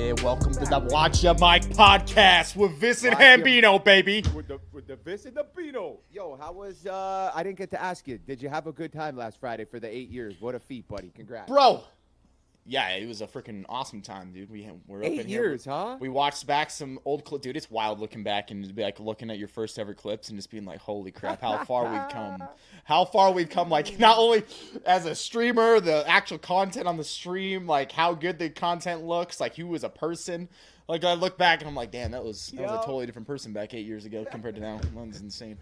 Yeah, welcome to the Watch Your Mic podcast with Viss and Hambinoo, baby. With the Viss and the Hambinoo. Yo, how was, I didn't get to ask you. Did you have a good time last Friday for the 8 years? What a feat, buddy. Congrats. Bro. Yeah, it was a freaking awesome time, dude. We're up 8 in years, here. huh? We watched back some old clips. Dude, it's wild looking back and be like looking at your first ever clips and just being like, holy crap, how far we've come. How far we've come, like, not only as a streamer, the actual content on the stream, like, how good the content looks, like, you as a person. Like, I look back and I'm like, damn, that was a totally different person back 8 years ago compared to now. That's insane.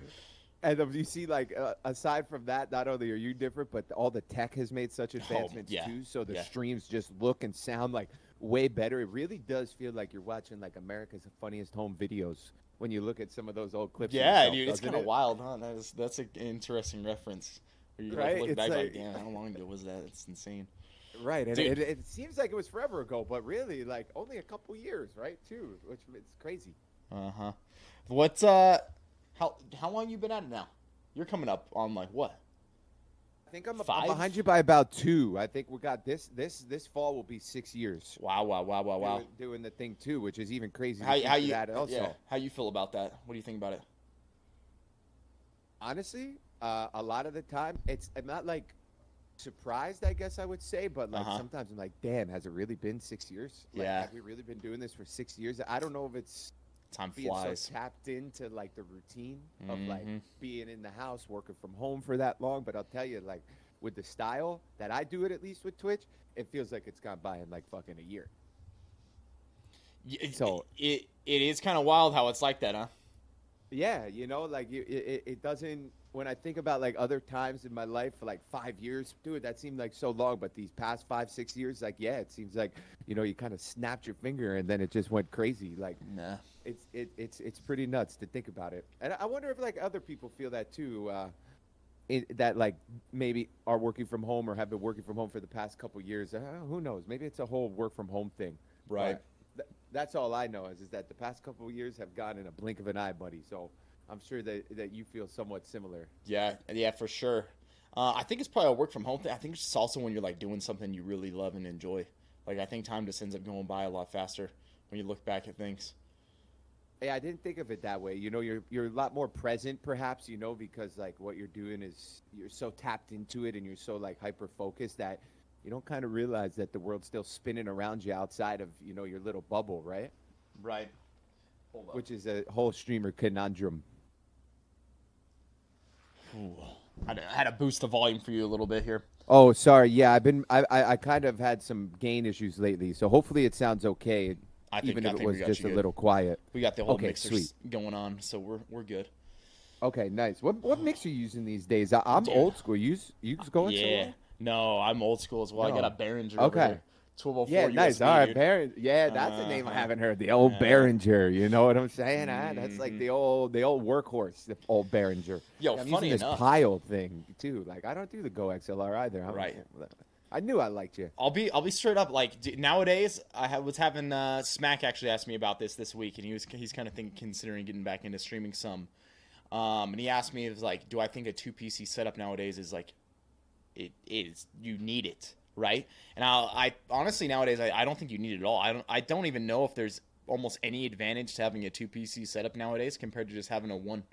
And you see, like, aside from that, not only are you different, but all the tech has made such advancements, too. So the streams just look and sound, like, way better. It really does feel like you're watching, like, America's Funniest Home Videos when you look at some of those old clips. Yeah, dude, it's kind of wild, huh? That's an interesting reference. Where you like, look back like, damn, how long ago was that? It's insane. Right, and it seems like it was forever ago, but really, like, only a couple years, right, too, which it's crazy. Uh-huh. What's, How long you been at it now? You're coming up on like what? I think I'm behind you by about 2. I think we got this fall will be 6 years. Wow. Doing the thing too, which is even crazy. How you feel about that? What do you think about it? Honestly, a lot of the time I'm not like surprised, I guess I would say, but like sometimes I'm like, damn, has it really been 6 years? Like, have we really been doing this for 6 years? I don't know if it's time being flies. So tapped into like the routine of like being in the house, working from home for that long. But I'll tell you, like with the style that I do it, at least with Twitch, it feels like it's gone by in like fucking a year. So it is kind of wild how it's like that, huh? Yeah, you know, like it doesn't. When I think about like other times in my life, for like 5 years, dude, that seemed like so long. But these past 5-6 years, like, yeah, it seems like, you know, you kind of snapped your finger and then it just went crazy. Like, nah, it's pretty nuts to think about it. And I wonder if like other people feel that too, that like maybe are working from home or have been working from home for the past couple years. Who knows? Maybe it's a whole work from home thing. Right. That's all I know is that the past couple of years have gone in a blink of an eye, buddy. So I'm sure that you feel somewhat similar. Yeah, for sure. I think it's probably a work from home thing. I think it's just also when you're like doing something you really love and enjoy. Like I think time just ends up going by a lot faster when you look back at things. Hey, I didn't think of it that way. You know, you're a lot more present, perhaps. You know, because like what you're doing is you're so tapped into it and you're so like hyper focused that you don't kind of realize that the world's still spinning around you outside of, you know, your little bubble, right? Right. Hold up. Which is a whole streamer conundrum. Ooh. I had to boost the volume for you a little bit here. Oh, sorry. Yeah, I kind of had some gain issues lately, so hopefully it sounds okay. Even if it was just a little quiet. We got the whole mixer going on, so we're good. Okay, nice. What mixer are you using these days? I'm old school. You going so long? No, I'm old school as well. No. I got a Behringer over here. 1204 yeah, nice. USB, all right, dude. Behringer. Yeah, that's a name I haven't heard. The old Behringer. You know what I'm saying? That's like the old workhorse. The old Behringer. Yo, I'm funny using enough, this Pile thing too. Like I don't do the Go XLR either. Right. I knew I liked you. I'll be straight up. Like nowadays, was having Smack actually asked me about this week, and he's kind of considering getting back into streaming some. And he asked me, it was like, do I think a 2 PC setup nowadays is like, it is, you need it, right? And I honestly nowadays I don't think you need it at all. I don't even know if there's almost any advantage to having a 2 PC setup nowadays compared to just having a 1.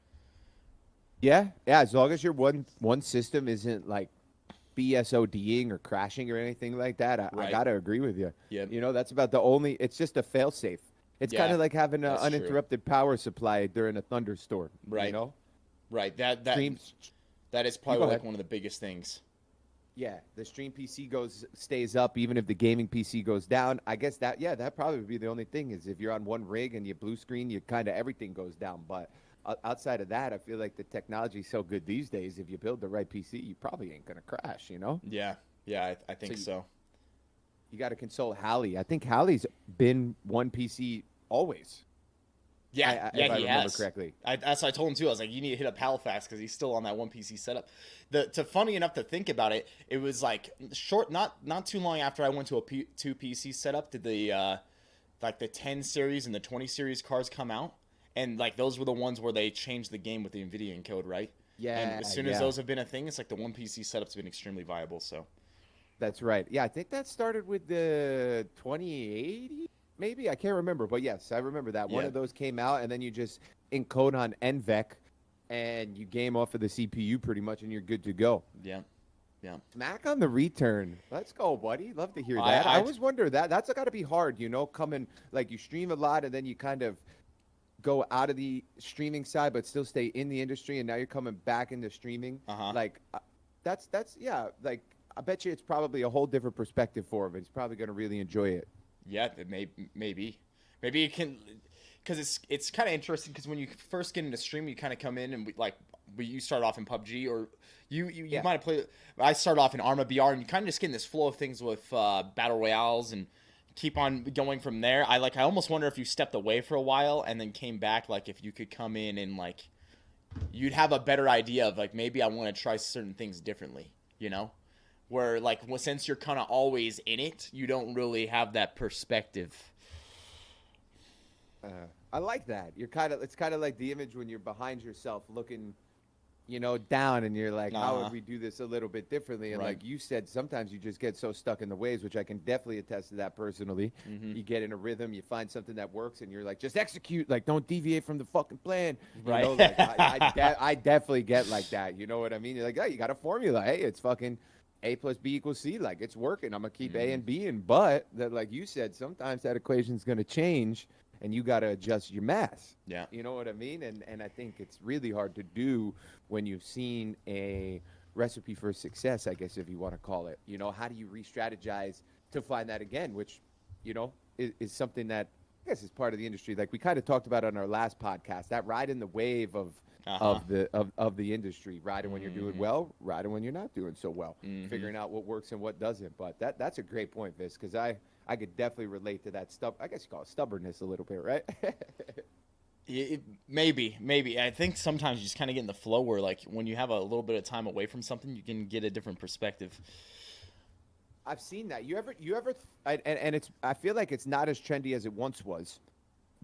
Yeah, as long as your one system isn't like BSODing or crashing or anything like that, I gotta agree with you. Yeah, you know that's about the only. It's just a failsafe. It's kind of like having an uninterrupted power supply during a thunderstorm. Right. You know. Right. That is probably like one of the biggest things. Yeah, the stream PC stays up even if the gaming PC goes down. I guess that probably would be the only thing is if you're on one rig and you blue screen, you kind of everything goes down. But outside of that, I feel like the technology is so good these days. If you build the right PC, you probably ain't gonna crash. You know? Yeah, I think so. You got to consult Hallie. I think Hallie's been one PC always. Yeah, if I remember correctly. That's what I told him too. I was like, you need to hit up Halifax because he's still on that 1 PC setup. Funny enough to think about it, it was like not too long after I went to a 2 PC setup did the like the 10 series and the 20 series cards come out, and like those were the ones where they changed the game with the NVIDIA encode, right? Yeah. And as soon as those have been a thing, it's like the 1 PC setup's been extremely viable. So. That's right. Yeah, I think that started with the 2080 Maybe I can't remember, but yes, I remember that one Yeah. of those came out, and then you just encode on NVEC, and you game off of the CPU pretty much, and you're good to go. Yeah. Yeah. Smack on the return. Let's go, buddy. Love to hear I that. I I always wonder that. That's got to be hard, coming like you stream a lot, and then you kind of go out of the streaming side, but still stay in the industry, and now you're coming back into streaming. Uh-huh. Like, that's yeah. Like, I bet you it's probably a whole different perspective for him. He's probably gonna really enjoy it. Yeah, maybe you can, because it's kind of interesting because when you first get into stream, you kind of come in and you start off in PUBG, or you Yeah. might have played. I started off in Arma BR, and you kind of just get in this flow of things with battle royales and keep on going from there. I almost wonder if you stepped away for a while and then came back, like if you could come in and like you'd have a better idea of like maybe I want to try certain things differently, where like since you're kind of always in it, you don't really have that perspective. I like that. It's kind of like the image when you're behind yourself looking, down, and you're like, how Uh-huh. would we do this a little bit differently? And Right. like you said, sometimes you just get so stuck in the waves, which I can definitely attest to that personally. Mm-hmm. You get in a rhythm, you find something that works, and you're like, just execute, like don't deviate from the fucking plan. Right. Like, I definitely get like that. You know what I mean? You're like, oh, you got a formula. Hey, it's fucking A plus B equals C. Like it's working. I'm gonna keep A and B in, but that, like you said, sometimes that equation's gonna change, and you got to adjust your math. Yeah. You know what I mean? And I think it's really hard to do when you've seen a recipe for success, I guess, if you want to call it. How do you re-strategize to find that again, which, is something that I guess is part of the industry. Like we kind of talked about on our last podcast, that riding the wave of the industry, riding when you're doing well, riding when you're not doing so well, figuring out what works and what doesn't. But that's a great point, Viss, because I could definitely relate to that stuff. I guess you call it stubbornness a little bit, right? Maybe. I think sometimes you just kind of get in the flow where, like, when you have a little bit of time away from something, you can get a different perspective. I've seen that. And I feel like it's not as trendy as it once was.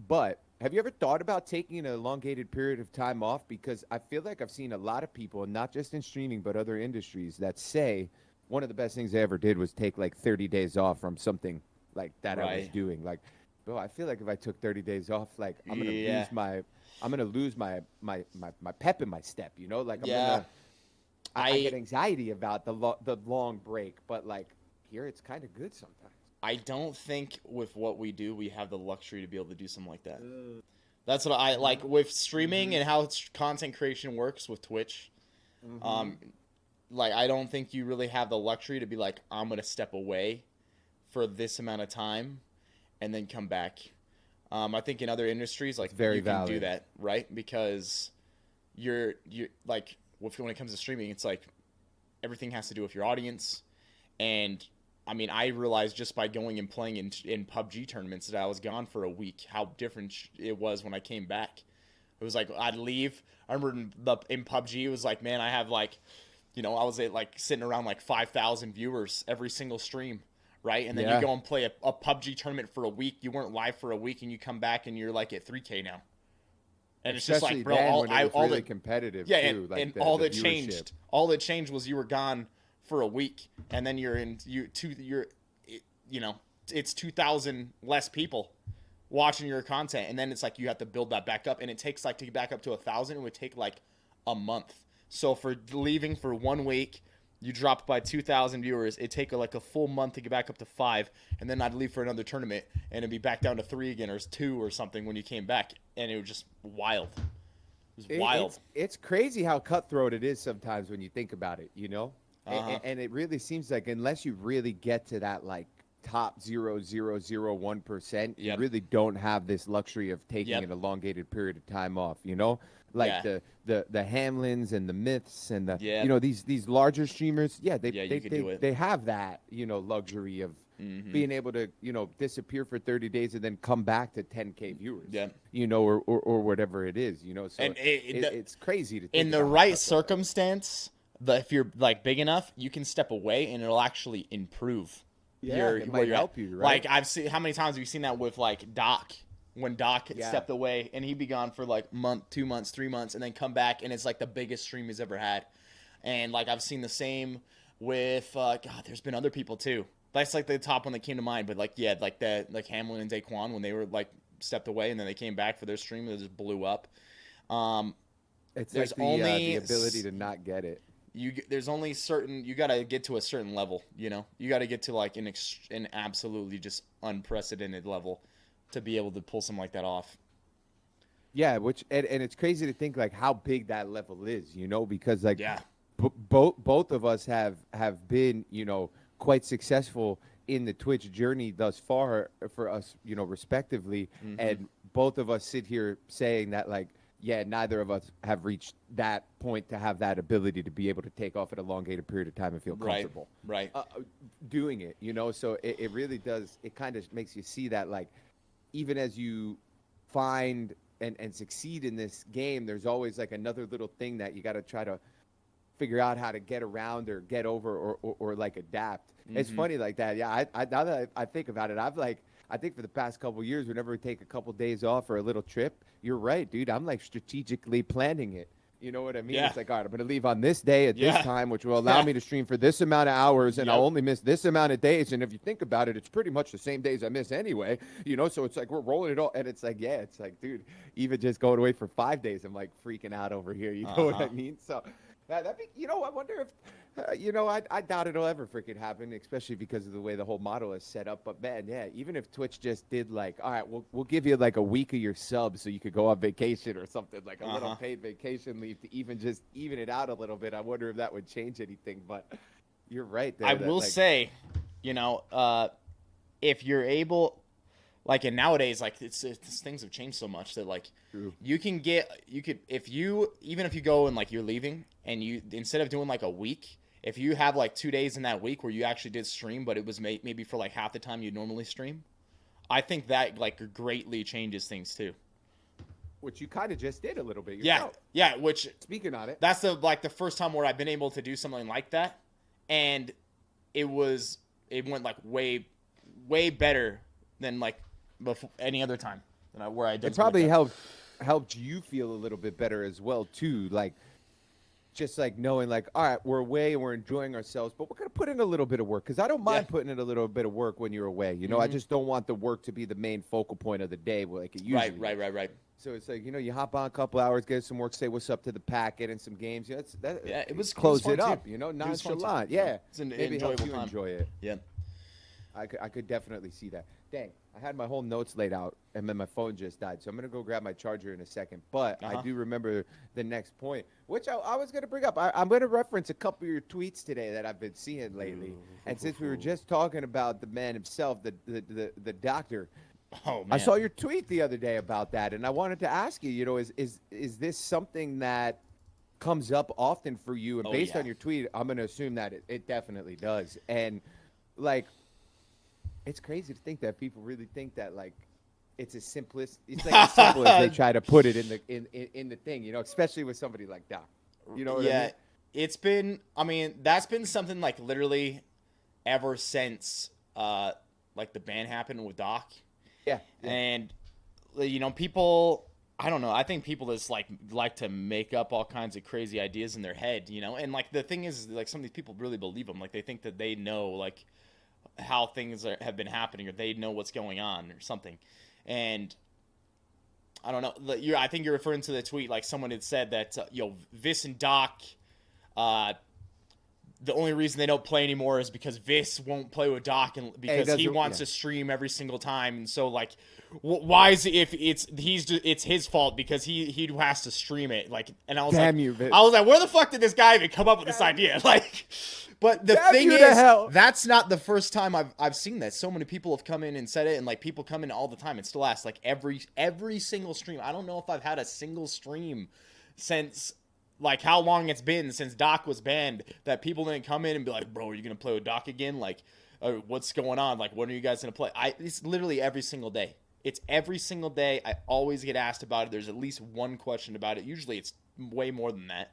But have you ever thought about taking an elongated period of time off? Because I feel like I've seen a lot of people, not just in streaming, but other industries, that say one of the best things they ever did was take like 30 days off from something like that I was doing. Like, bro, I feel like if I took 30 days off, like I'm gonna lose my pep in my step. Like I get anxiety about the long break, but like here it's kind of good sometimes. I don't think with what we do, we have the luxury to be able to do something like that. That's what I like with streaming and how content creation works with Twitch. Like, I don't think you really have the luxury to be like, I'm going to step away for this amount of time and then come back. I think in other industries, like, very you can valid. do that, right? Because you're like, when it comes to streaming, it's like everything has to do with your audience. And I mean, I realized just by going and playing in PUBG tournaments that I was gone for a week, how different it was when I came back. It was like, I'd leave. I remember in PUBG, it was like, man, I have like, I was at like sitting around like 5,000 viewers every single stream, right? And then you go and play a PUBG tournament for a week. You weren't live for a week, and you come back and you're like at 3K now. And it's just like, bro, all the competitive, yeah, too, and all that changed. All that changed was you were gone for a week, and then it's 2,000 less people watching your content, and then it's like you have to build that back up, and it takes like to get back up to 1,000. It would take like a month. So for leaving for 1 week, you dropped by 2,000 viewers. It'd take like a full month to get back up to 5, and then I'd leave for another tournament, and it'd be back down to 3 again, or 2 or something when you came back, and it was just wild. It was wild. It's crazy how cutthroat it is sometimes when you think about it, And it really seems like unless you really get to that like top 0.0001%, you really don't have this luxury of taking an elongated period of time off, Like the Hamlins and the Myths and the these larger streamers, they have that, luxury of being able to, disappear for 30 days and then come back to 10K viewers. Or whatever it is, So and it's crazy to think in the about right circumstance. If you're like big enough, you can step away and it'll actually improve. It might help you, right? Like I've seen, how many times have you seen that with like Doc? When Doc stepped away and he'd be gone for like month, 2 months, 3 months, and then come back and it's like the biggest stream he's ever had. And like I've seen the same with God. There's been other people too. That's like the top one that came to mind. But like, yeah, like that, like Hamlin and Daquan when they were like stepped away and then they came back for their stream, it just blew up. Um, It's there's like the only ability to not get it. there's only certain you got to get to a certain level. You know, you got to get to like an absolutely just unprecedented level to be able to pull something like that off. Yeah, which and it's crazy to think like how big that level is, you know, because like Yeah. both of us have been, you know, quite successful in the Twitch journey thus far for us, you know, respectively, and both of us sit here saying that like, yeah, neither of us have reached that point to have that ability to be able to take off an elongated period of time and feel comfortable Right. doing it, you know. So it really does, it kind of makes you see that like even as you find and succeed in this game, there's always like another little thing that you got to try to figure out how to get around or get over or like adapt. It's funny like that. Yeah, I now that I think about it, I think for the past couple of years, whenever we take a couple days off or a little trip, you're right, dude. I'm like strategically planning it. You know what I mean? Yeah. It's like, all right, I'm going to leave on this day at Yeah. this time, which will allow me to stream for this amount of hours, and Yep. I'll only miss this amount of days. And if you think about it, it's pretty much the same days I miss anyway, you know? So it's like we're rolling it all. And it's like, yeah, it's like, dude, even just going away for 5 days, I'm like freaking out over here. You know what I mean? So that'd be, you know, I wonder if, you know, I doubt it'll ever freaking happen, especially because of the way the whole model is set up. But man, yeah, even if Twitch just did like, all right, we'll give you like a week of your sub so you could go on vacation or something, like a little paid vacation leave to even just even it out a little bit. I wonder if that would change anything. But you're right there. I will say, you know, if you're able, like, and nowadays, like, it's things have changed so much that like you could if you even if you go and like you're leaving and you instead of doing like a week. If you have like 2 days in that week where you actually did stream, but it was maybe for like half the time you normally stream, I think that like greatly changes things too. Which you kind of just did a little bit yourself. Yeah. Which speaking on it, that's the first time where I've been able to do something like that, and it went like way better than like before any other time where I did. It probably helped you feel a little bit better as well too, like. Just like knowing like, all right, we're away and we're enjoying ourselves, but we're going to put in a little bit of work because I don't mind putting in a little bit of work when you're away. You know, I just don't want the work to be the main focal point of the day like it usually is. Right. So it's like, you know, you hop on a couple hours, get some work, say what's up to the pack, get in some games. You know, it was close fun it up, too. you know, It was fun nonchalant. too. Yeah. It's an Maybe help enjoyable you time. enjoy it. Yeah. I could definitely see that. Dang, I had my whole notes laid out, and then my phone just died. So I'm going to go grab my charger in a second. But I do remember the next point, which I was going to bring up. I'm going to reference a couple of your tweets today that I've been seeing lately. And since we were just talking about the man himself, the doctor, oh, man. I saw your tweet the other day about that, and I wanted to ask you, you know, is this something that comes up often for you? And based on your tweet, I'm going to assume that it definitely does. And, like, it's crazy to think that people really think that like it's as simple as they try to put it in the thing, you know, especially with somebody like Doc. You know what I mean? It's been that's been something like literally ever since like the ban happened with Doc. Yeah. And you know, people I don't know, I think people just like to make up all kinds of crazy ideas in their head, you know? And like the thing is like some of these people really believe them. Like they think that they know like how things have been happening or they know what's going on or something. And I don't know. I think you're referring to the tweet like someone had said that, Viss and Doc, the only reason they don't play anymore is because Viss won't play with Doc and because he wants to stream every single time. And so like, why is it if it's his fault because he has to stream it? Like, and I was I was like, where the fuck did this guy even come up with this idea? Like, but the thing is, that's not the first time I've seen that. So many people have come in and said it, and like people come in all the time and still ask like every single stream. I don't know if I've had a single stream since like how long it's been since Doc was banned that people didn't come in and be like, bro, are you gonna play with Doc again? Like, what's going on? Like, when are you guys gonna play? It's literally every single day. It's every single day. I always get asked about it. There's at least one question about it. Usually it's way more than that.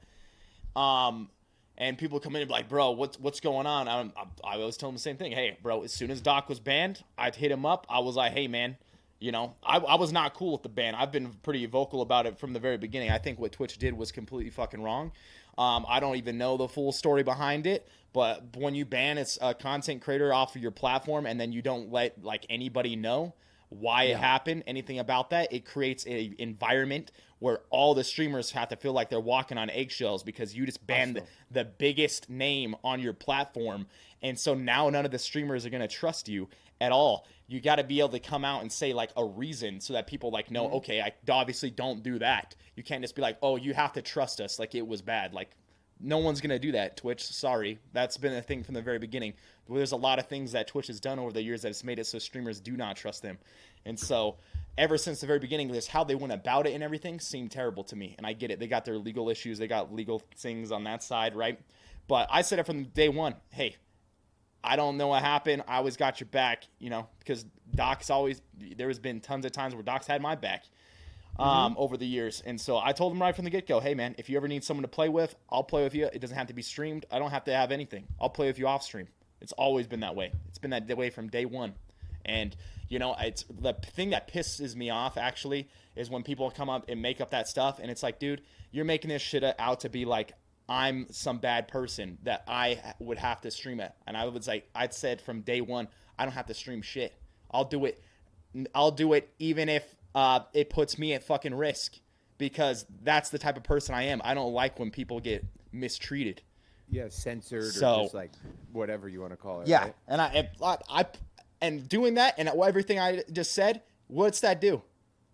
And people come in and be like, bro, what's going on? I always tell them the same thing. Hey, bro, as soon as Doc was banned, I'd hit him up. I was like, hey, man, you know, I was not cool with the ban. I've been pretty vocal about it from the very beginning. I think what Twitch did was completely fucking wrong. I don't even know the full story behind it, but when you ban a content creator off of your platform and then you don't let like anybody know why it happened, anything about that, it creates a environment where all the streamers have to feel like they're walking on eggshells because you just banned the biggest name on your platform. And so now none of the streamers are going to trust you at all. You got to be able to come out and say like a reason so that people like know, okay, I obviously don't do that. You can't just be like, oh, you have to trust us like it was bad. Like no one's going to do that, Twitch. Sorry. That's been a thing from the very beginning. There's a lot of things that Twitch has done over the years that has made it so streamers do not trust them. And so ever since the very beginning, this how they went about it and everything seemed terrible to me. And I get it. They got their legal issues. They got legal things on that side, right? But I said it from day one. Hey, I don't know what happened. I always got your back, you know, because Doc's always, there has been tons of times where Doc's had my back over the years. And so I told him right from the get-go, hey, man, if you ever need someone to play with, I'll play with you. It doesn't have to be streamed. I don't have to have anything. I'll play with you off stream. It's always been that way. It's been that way from day one. And, you know, it's the thing that pisses me off, actually, is when people come up and make up that stuff. And it's like, dude, you're making this shit out to be like, I'm some bad person that I would have to stream it. And I was like, I'd said from day one, I don't have to stream shit. I'll do it. I'll do it even if it puts me at fucking risk, because that's the type of person I am. I don't like when people get mistreated. Yeah, censored So, or just like whatever you want to call it. yeah, Right? and and doing that and everything I just said, what's that do?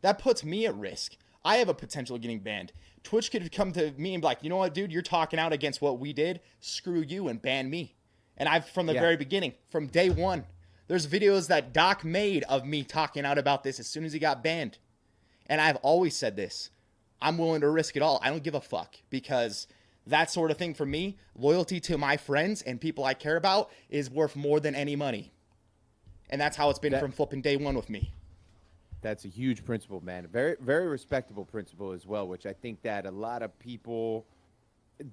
That puts me at risk. I have a potential of getting banned. Twitch could come to me and be like, you know what, dude, you're talking out against what we did. Screw you and ban me. And I've, from the very beginning, from day one, there's videos that Doc made of me talking out about this as soon as he got banned. And I've always said this. I'm willing to risk it all. I don't give a fuck, because that sort of thing for me, loyalty to my friends and people I care about is worth more than any money. And that's how it's been from flipping day one with me. That's a huge principle, man. Very, very respectable principle as well, which I think that a lot of people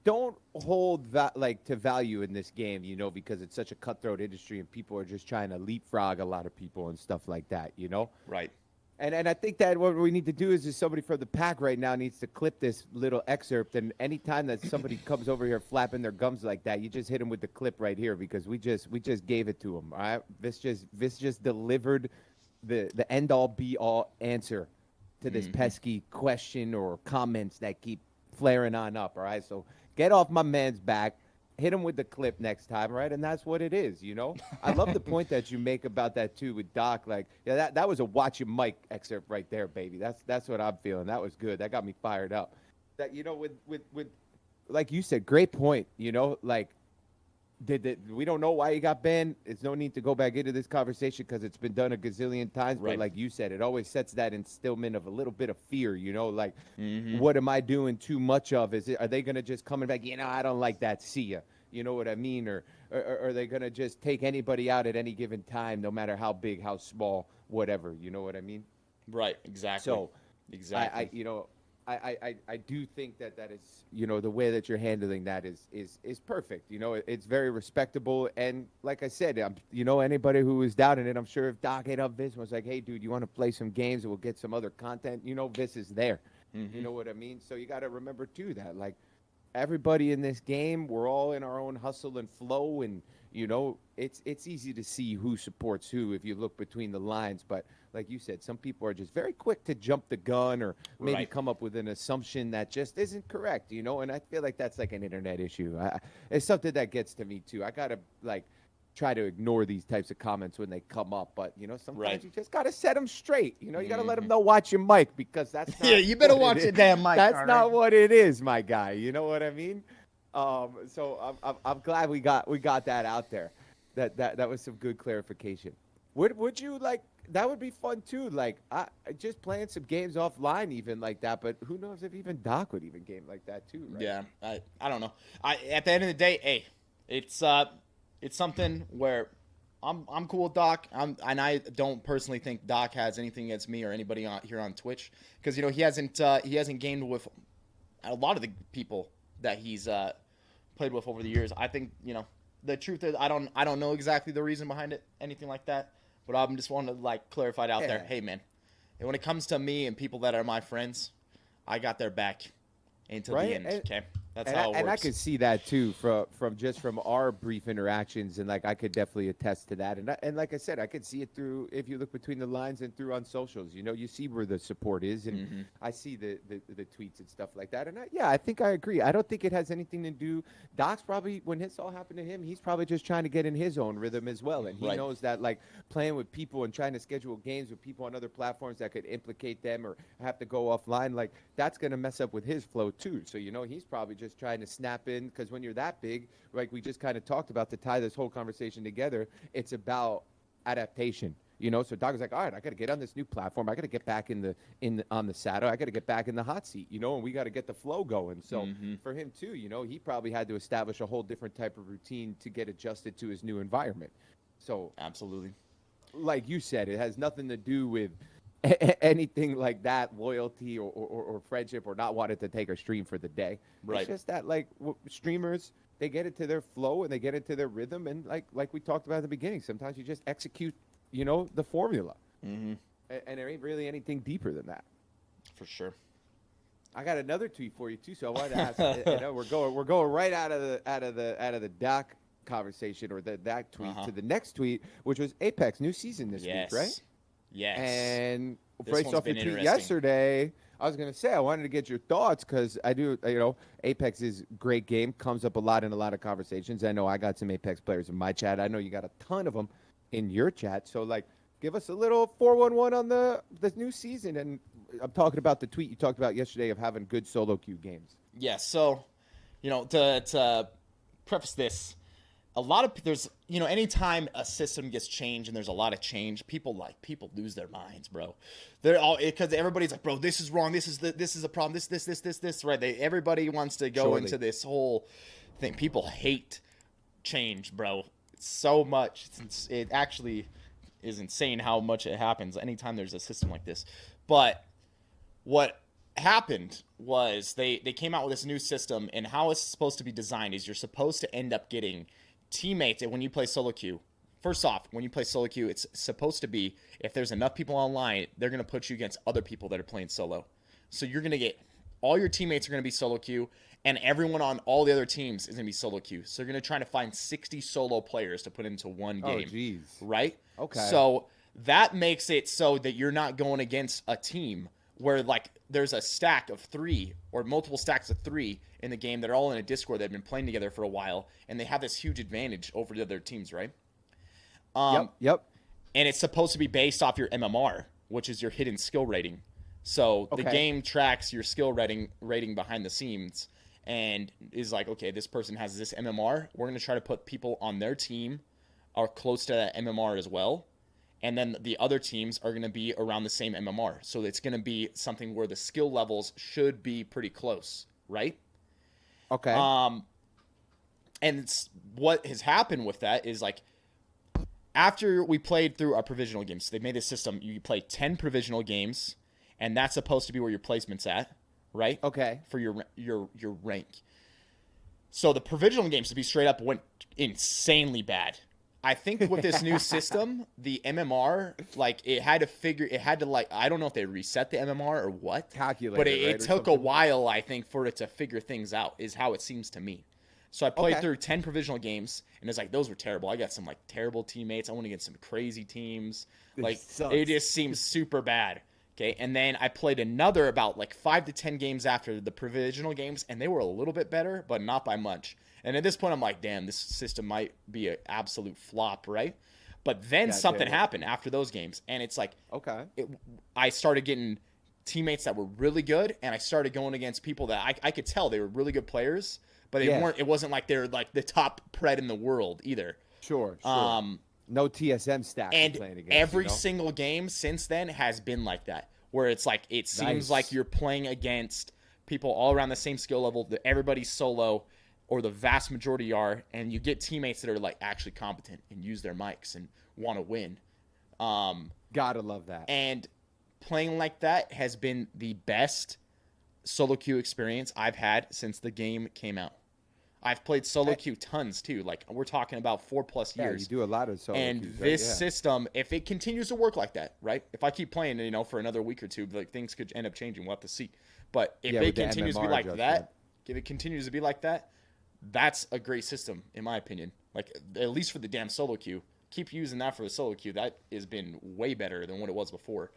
don't hold that like to value in this game, you know, because it's such a cutthroat industry and people are just trying to leapfrog a lot of people and stuff like that, you know? Right. And I think that what we need to do is just somebody from the pack right now needs to clip this little excerpt. And anytime that somebody comes over here flapping their gums like that, you just hit them with the clip right here, because we just gave it to them. All right, Viss just delivered the end all be all answer to this pesky question or comments that keep flaring on up. All right, so get off my man's back. Hit him with the clip next time, right? And that's what it is, you know? I love the point that you make about that, too, with Doc. Like, yeah, that was a watch your mic excerpt right there, baby. That's what I'm feeling. That was good. That got me fired up. That, you know, with like you said, great point, you know? Like, we don't know why he got banned. There's no need to go back into this conversation because it's been done a gazillion times. Right. But like you said, it always sets that instillment of a little bit of fear, you know, like what am I doing too much of? Are they going to just coming back? You know, I don't like that. See ya. You know what I mean? Or are they going to just take anybody out at any given time, no matter how big, how small, whatever? You know what I mean? Right. Exactly. So exactly. I do think that is, you know, the way that you're handling that is perfect. You know, it's very respectable. And like I said, you know, anybody who is doubting it, I'm sure if Doc hit up Viss and was like, hey, dude, you want to play some games and we'll get some other content, you know, Viss is there. You know what I mean? So you got to remember, too, that, like, everybody in this game, we're all in our own hustle and flow. And, you know, it's easy to see who supports who if you look between the lines. But like you said, some people are just very quick to jump the gun or maybe come up with an assumption that just isn't correct, you know? And I feel like that's like an internet issue. It's something that gets to me, too. I got to, like, try to ignore these types of comments when they come up. But, you know, sometimes you just got to set them straight. You know, you got to let them know, watch your mic, because that's not yeah, you better watch your damn mic. That's not what it is, my guy. You know what I mean? So I'm glad we got that out there. That was some good clarification. Would you like? That would be fun too. Like just playing some games offline, even like that. But who knows if even Doc would even game like that too? Right? Yeah, I don't know. At the end of the day, hey, it's something where I'm cool with Doc. And I don't personally think Doc has anything against me or anybody here on Twitch, because you know he hasn't gamed with a lot of the people that he's played with over the years. I think, you know, the truth is I don't know exactly the reason behind it, anything like that. But I'm just wanting to like clarify it out there. Hey man, and when it comes to me and people that are my friends, I got their back until the end. Okay. That's how it And I works. could see that too from our brief interactions, and like I could definitely attest to that. And like I said, I could see it through if you look between the lines and through on socials. You know, you see where the support is, and Mm-hmm. I see the tweets and stuff like that. And yeah, I think I agree. I don't think it has anything to do. Doc's probably when this all happened to him, he's probably just trying to get in his own rhythm as well, and he Right. knows that like playing with people and trying to schedule games with people on other platforms that could implicate them or have to go offline, like that's going to mess up with his flow too. So, you know, he's probably just trying to snap in because when you're that big, like we just kind of talked about to tie this whole conversation together, it's about adaptation. You know, so Doc was like, all right, I got to get on this new platform. I got to get back on the saddle. I got to get back in the hot seat, you know, and we got to get the flow going. So for him too, you know, he probably had to establish a whole different type of routine to get adjusted to his new environment. So Absolutely. like you said, it has nothing to do with anything like that, loyalty or friendship or not wanting to take a stream for the day. Right. It's just that like streamers, they get into their flow and they get into their rhythm. And like we talked about at the beginning, sometimes you just execute, you know, the formula. Mm-hmm. And there ain't really anything deeper than that. For sure. I got another tweet for you too, so I wanted to ask. You know, we're going right out of the Doc conversation or that tweet to the next tweet, which was Apex new season this week, right? Yes. And This based one's off the been tweet interesting. yesterday, I was gonna say I wanted to get your thoughts because I do, you know, Apex is a great game, comes up a lot in a lot of conversations. I know I got some Apex players in my chat. I know you got a ton of them in your chat. So like, give us a little 411 on the new season. And I'm talking about the tweet you talked about yesterday of having good solo queue games. Yeah, so, you know, to preface this, a lot of there's, you know, anytime a system gets changed and there's a lot of change, people lose their minds, bro. They're all because everybody's like, bro, this is wrong. This is a problem. This, right? Everybody wants to go Surely. into this whole thing. People hate change, bro. So much. It actually is insane how much it happens anytime there's a system like this. But what happened was they came out with this new system, and how it's supposed to be designed is you're supposed to end up getting teammates. And when you play solo queue, first off, when you play solo queue, it's supposed to be, if there's enough people online, they're going to put you against other people that are playing solo. So you're going to get, all your teammates are going to be solo queue, and everyone on all the other teams is going to be solo queue. So you're going to try to find 60 solo players to put into one game. Oh, jeez. Right? Okay. So that makes it so that you're not going against a team where like there's a stack of 3 or multiple stacks of 3 in the game that are all in a Discord that have been playing together for a while, and they have this huge advantage over the other teams, right? Yep. And it's supposed to be based off your MMR, which is your hidden skill rating. So the game tracks your skill rating behind the scenes and is like, okay, this person has this MMR. We're going to try to put people on their team are close to that MMR as well. And then the other teams are going to be around the same MMR. So it's going to be something where the skill levels should be pretty close, right? Okay. And what has happened with that is like, after we played through our provisional games, so they made this system, you play 10 provisional games, and that's supposed to be where your placement's at, right? Okay. For your rank. So the provisional games, to be straight up, went insanely bad. I think with this new system, the MMR, like it had to like, I don't know if they reset the MMR or what. Calculate but it, right, it or took a something? while, I think, for it to figure things out, is how it seems to me. So I played Okay. through 10 provisional games, and it's like, those were terrible. I got some like terrible teammates. I went against some crazy teams. Like sucks. it just seems super bad. Okay, and then I played another about like 5 to 10 games after the provisional games, and they were a little bit better, but not by much. And at this point, I'm like, damn, this system might be an absolute flop, right? But then something damn it. happened after those games, and it's like, Okay. I started getting teammates that were really good, and I started going against people that I could tell they were really good players, but they Yeah. weren't. It wasn't like they're like the top pred in the world either. Sure. No TSM stack And you're playing against. every you know? single game since then has been like that, where it's like it seems Nice. like you're playing against people all around the same skill level. That everybody's solo, or the vast majority are, and you get teammates that are like actually competent and use their mics and want to win. Gotta love that. And playing like that has been the best solo queue experience I've had since the game came out. I've played solo queue tons too. Like we're talking about 4+ Yeah, years. you do a lot of solo And queues, right? this Yeah. system, if it continues to work like that, right? If I keep playing, for another week or two, like things could end up changing. We'll have to see. But if Yeah, it with the continues to be MMR like adjustment. that, if it continues to be like that, that's a great system in my opinion. Like at least for the damn solo queue, keep using that for the solo queue. That has been way better than what it was before.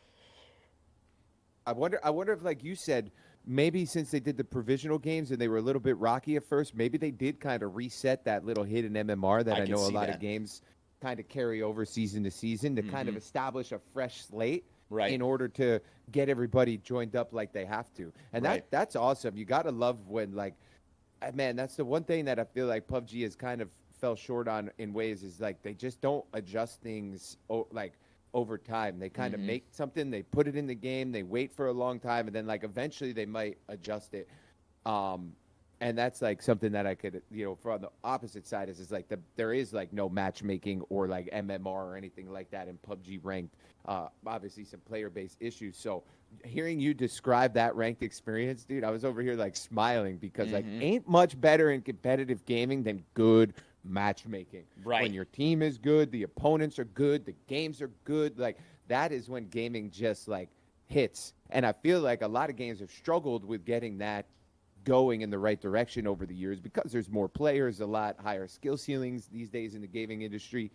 I wonder if, like you said, maybe since they did the provisional games and they were a little bit rocky at first, maybe they did kind of reset that little hidden MMR that I know a lot of games kind of carry over season to season to kind of establish a fresh slate in order to get everybody joined up like they have to. And that's awesome. You got to love when, like, man, that's the one thing that I feel like PUBG has kind of fell short on in ways is, like, they just don't adjust things, like, over time. They kind of make something, they put it in the game, they wait for a long time, and then, like, eventually they might adjust it. And that's, like, something that I could, you know, for on the opposite side is like there is, like, no matchmaking or, like, MMR or anything like that in PUBG ranked. Obviously some player-based issues. So hearing you describe that ranked experience, dude, I was over here, like, smiling because, like, ain't much better in competitive gaming than good matchmaking. When your team is good, the opponents are good, the games are good, like, that is when gaming just, like, hits. And I feel like a lot of games have struggled with getting that going in the right direction over the years because there's more players, a lot higher skill ceilings these days in the gaming industry.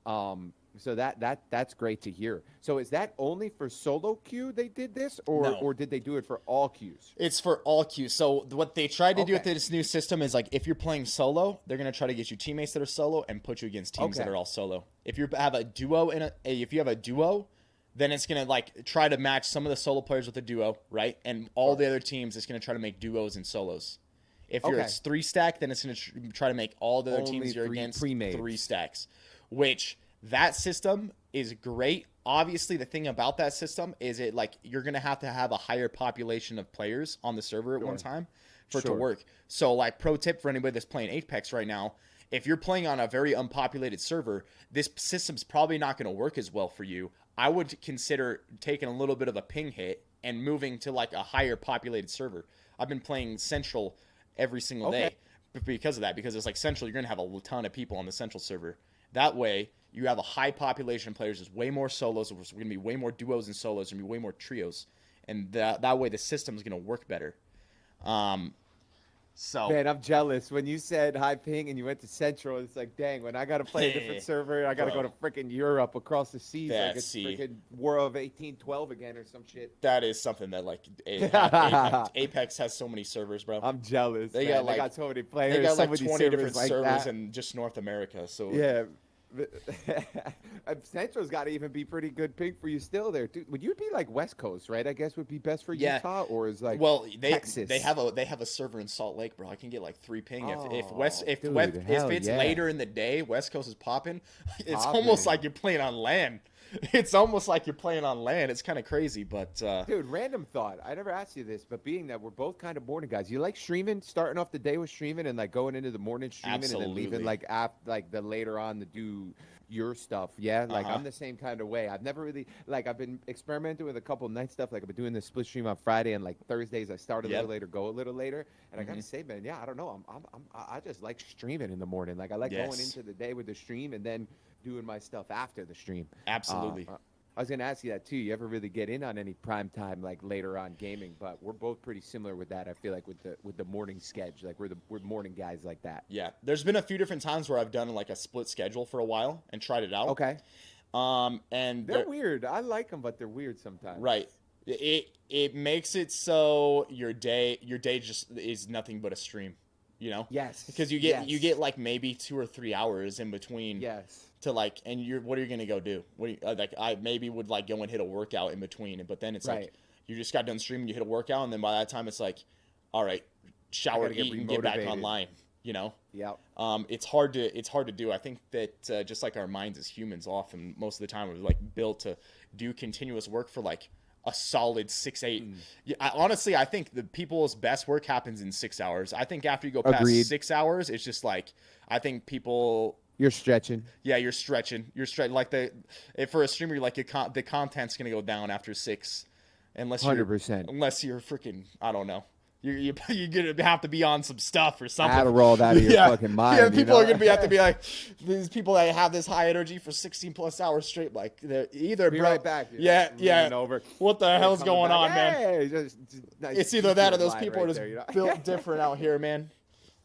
So that's great to hear. So is that only for solo queue they did this, or did they do it for all queues? It's for all queues. So what they tried to do with this new system is, like, if you're playing solo, they're gonna try to get you teammates that are solo and put you against teams that are all solo. If you have a duo then it's gonna, like, try to match some of the solo players with a duo, right? And all the other teams, it's gonna try to make duos and solos. If you're it's 3-stack, then it's gonna try to make all the other teams you're against 3 stacks. Which that system is great. Obviously, the thing about that system is you're gonna have to have a higher population of players on the server at one time for it to work. So, like, pro tip for anybody that's playing Apex right now, if you're playing on a very unpopulated server, this system's probably not going to work as well for you. I would consider taking a little bit of a ping hit and moving to, like, a higher populated server. I've been playing Central every single day because of that, because it's like Central, you're going to have a ton of people on the Central server. That way, you have a high population of players. There's way more solos. There's going to be way more duos and solos. There's going to be way more trios. And that way, the system is going to work better. So, man, I'm jealous. When you said high ping and you went to Central, it's like, dang, when I got to play a different server, I got to go to freaking Europe across the seas. Like it's freaking War of 1812 again or some shit. That is something that, like, Apex has so many servers, bro. I'm jealous. They got so many players. They got, like, so many 20 different like servers in just North America. So yeah. Central's got to even be pretty good ping for you still there, dude. Would you be like West Coast, right? I guess would be best for Utah, or is like Texas? They have a server in Salt Lake, bro. I can get like 3 ping if it's later in the day. West Coast is popping. It's almost like you're playing on land. It's almost like you're playing on land. It's kind of crazy, but dude, random thought. I never asked you this, but being that we're both kind of morning guys, you like streaming, starting off the day with streaming, and like going into the morning streaming, and then leaving like the later on to do your stuff. Yeah, like I'm the same kind of way. I've never really I've been experimenting with a couple night stuff. Like I've been doing this split stream on Friday, and like Thursdays I start a little later, go a little later. And I gotta say, man, yeah, I don't know. I just like streaming in the morning. Like I like going into the day with the stream, and then doing my stuff after the stream. Absolutely. I was gonna ask you that too. You ever really get in on any prime time like later on gaming? But we're both pretty similar with that. I feel like with the morning schedule, like we're morning guys like that. Yeah, there's been a few different times where I've done like a split schedule for a while and tried it out. Okay. And they're weird. I like them, but they're weird sometimes. Right. It makes it so your day just is nothing but a stream. You know? Yes. Because you get like maybe 2 or 3 hours in between. Yes. To like, and what are you gonna go do? What do you, like? I maybe would like go and hit a workout in between, but then it's like you just got done streaming, you hit a workout, and then by that time it's like, all right, shower, eat, and get back online. You know? Yeah. It's hard to do. I think that just like our minds as humans, often most of the time we're like built to do continuous work for like a solid 6-8. Yeah, honestly, I think the people's best work happens in 6 hours. I think after you go past 6 hours, it's just like I think people. You're stretching. Yeah, you're stretching. Like for a streamer, like the content's gonna go down after 6, unless 100%. Unless you're freaking, I don't know. You're gonna have to be on some stuff or something. Adderall out of your fucking mind. Yeah, people are gonna have to be like, these people that have this high energy for 16 plus hours straight. Like they're either Be bro, right back. yeah. Over. What the hell's going on, man? Hey, just nice It's either that or those line people right are just there, built different out here, man.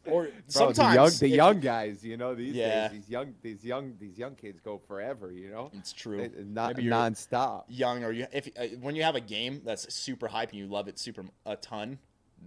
Or Bro, sometimes the young guys, these Yeah. days, these young kids go forever, it's true. not Maybe you're nonstop. young, or when you have a game that's super hype and you love it a ton,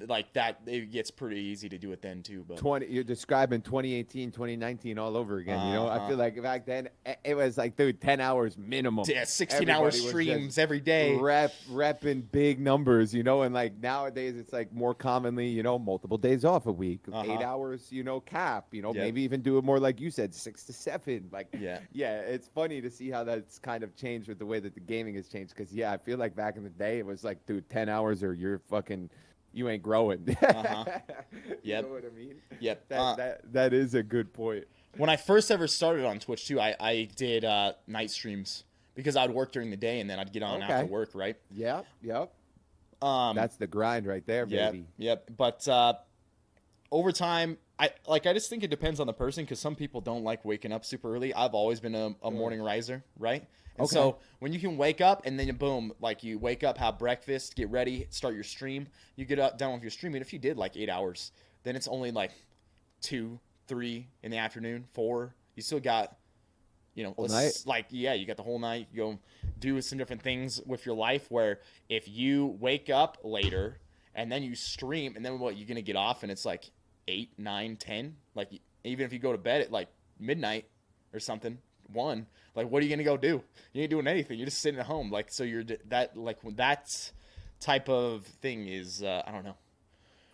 like that, it gets pretty easy to do it then too. But You're describing 2018, 2019 all over again. I Uh-huh. feel like back then it was like, dude, 10 hours minimum. yeah, 16-hour Everybody was streams just every day. repping big numbers, and like nowadays it's like more commonly, multiple days off a week, 8 hours, cap, Yep. maybe even do it more like you said, 6 to 7. Like, Yeah. it's funny to see how that's kind of changed with the way that the gaming has changed. Because I feel like back in the day it was like, dude, 10 hours or you ain't growing. Yep. You know what I mean? Yep. That is a good point. When I first ever started on Twitch too, I did night streams because I'd work during the day and then I'd get on after work, right? Yep. That's the grind right there, baby. Yep. But over time, I just think it depends on the person because some people don't like waking up super early. I've always been a morning riser, right? And so when you can wake up and then boom, like you wake up, have breakfast, get ready, start your stream, you get done with your stream. And if you did like 8 hours, then it's only like 2, 3 in the afternoon, 4. You still got, Whole night. like, you got the whole night. You go do some different things with your life where if you wake up later and then you stream and then you're going to get off and it's like 8, 9, 10. Like even if you go to bed at like midnight or something, 1, like what are you going to go do? You ain't doing anything. You're just sitting at home. Like, so that type of thing is, I don't know.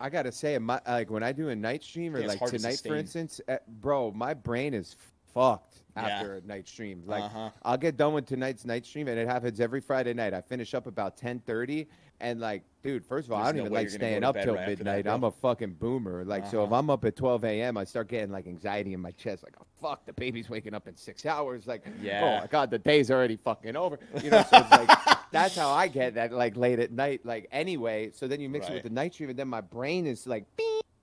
I gotta say, like when I do a night stream or like tonight, for instance, bro, my brain is fucked after a night stream. Like I'll get done with tonight's night stream, and it happens every Friday night. I finish up about 10:30, and like, dude, first of all, I don't even like staying up till midnight. I'm a fucking boomer. Like, so if I'm up at 12 a.m., I start getting like anxiety in my chest. Like, oh fuck, the baby's waking up in 6 hours. Like, oh my god, the day's already fucking over. So it's like. That's how I get that, like, late at night, like, anyway. So then you mix it with the night stream, and then my brain is like,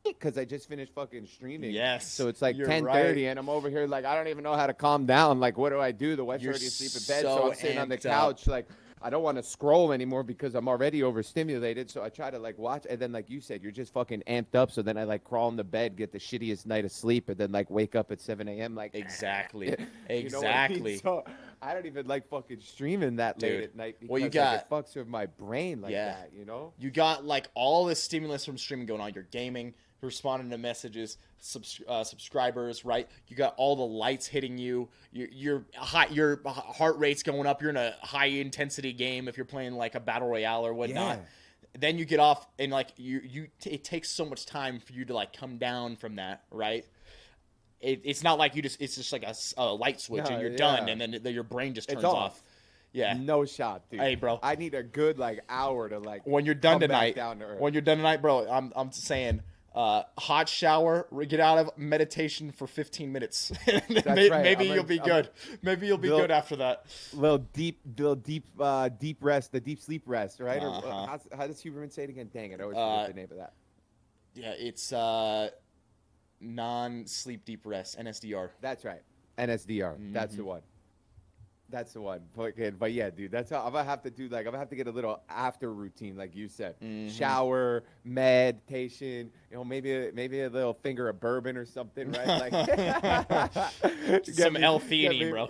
because I just finished fucking streaming. Yes. So it's like 10:30, and I'm over here, like, I don't even know how to calm down. Like, what do I do? The wife's already asleep in bed, so I'm sitting on the couch, like, I don't want to scroll anymore because I'm already overstimulated. So I try to, like, watch, and then, like you said, you're just fucking amped up. So then I, like, crawl in the bed, get the shittiest night of sleep, and then, like, wake up at 7 a.m. Like, exactly. You know what I mean? So I don't even like fucking streaming that late at night because like, it fucks with my brain like that, You got like all this stimulus from streaming going on. You're gaming, responding to messages, subscribers, right? You got all the lights hitting you. Your heart rate's going up. You're in a high intensity game if you're playing like a battle royale or whatnot. Then you get off and like it takes so much time for you to like come down from that, right? It's not like it's just like a light switch and you're done and then your brain just turns off. Yeah. No shot, dude. Hey, bro. I need a good like hour to like when you're done tonight. Down to earth. When you're done tonight, bro, I'm saying hot shower, get out of meditation for 15 minutes. Maybe you'll be good. Maybe you'll be good after that. Little deep rest, the deep sleep rest, right? Or how does Huberman say it again? Dang it, I always forget the name of that. Yeah, it's non-sleep deep rest, NSDR. That's right, NSDR. That's the one. That's the one. But yeah, dude, that's how I'm gonna have to do. Like, I'm gonna have to get a little after routine, like you said. Shower, meditation. Maybe a little finger of bourbon or something, right? Like some L-theanine, bro.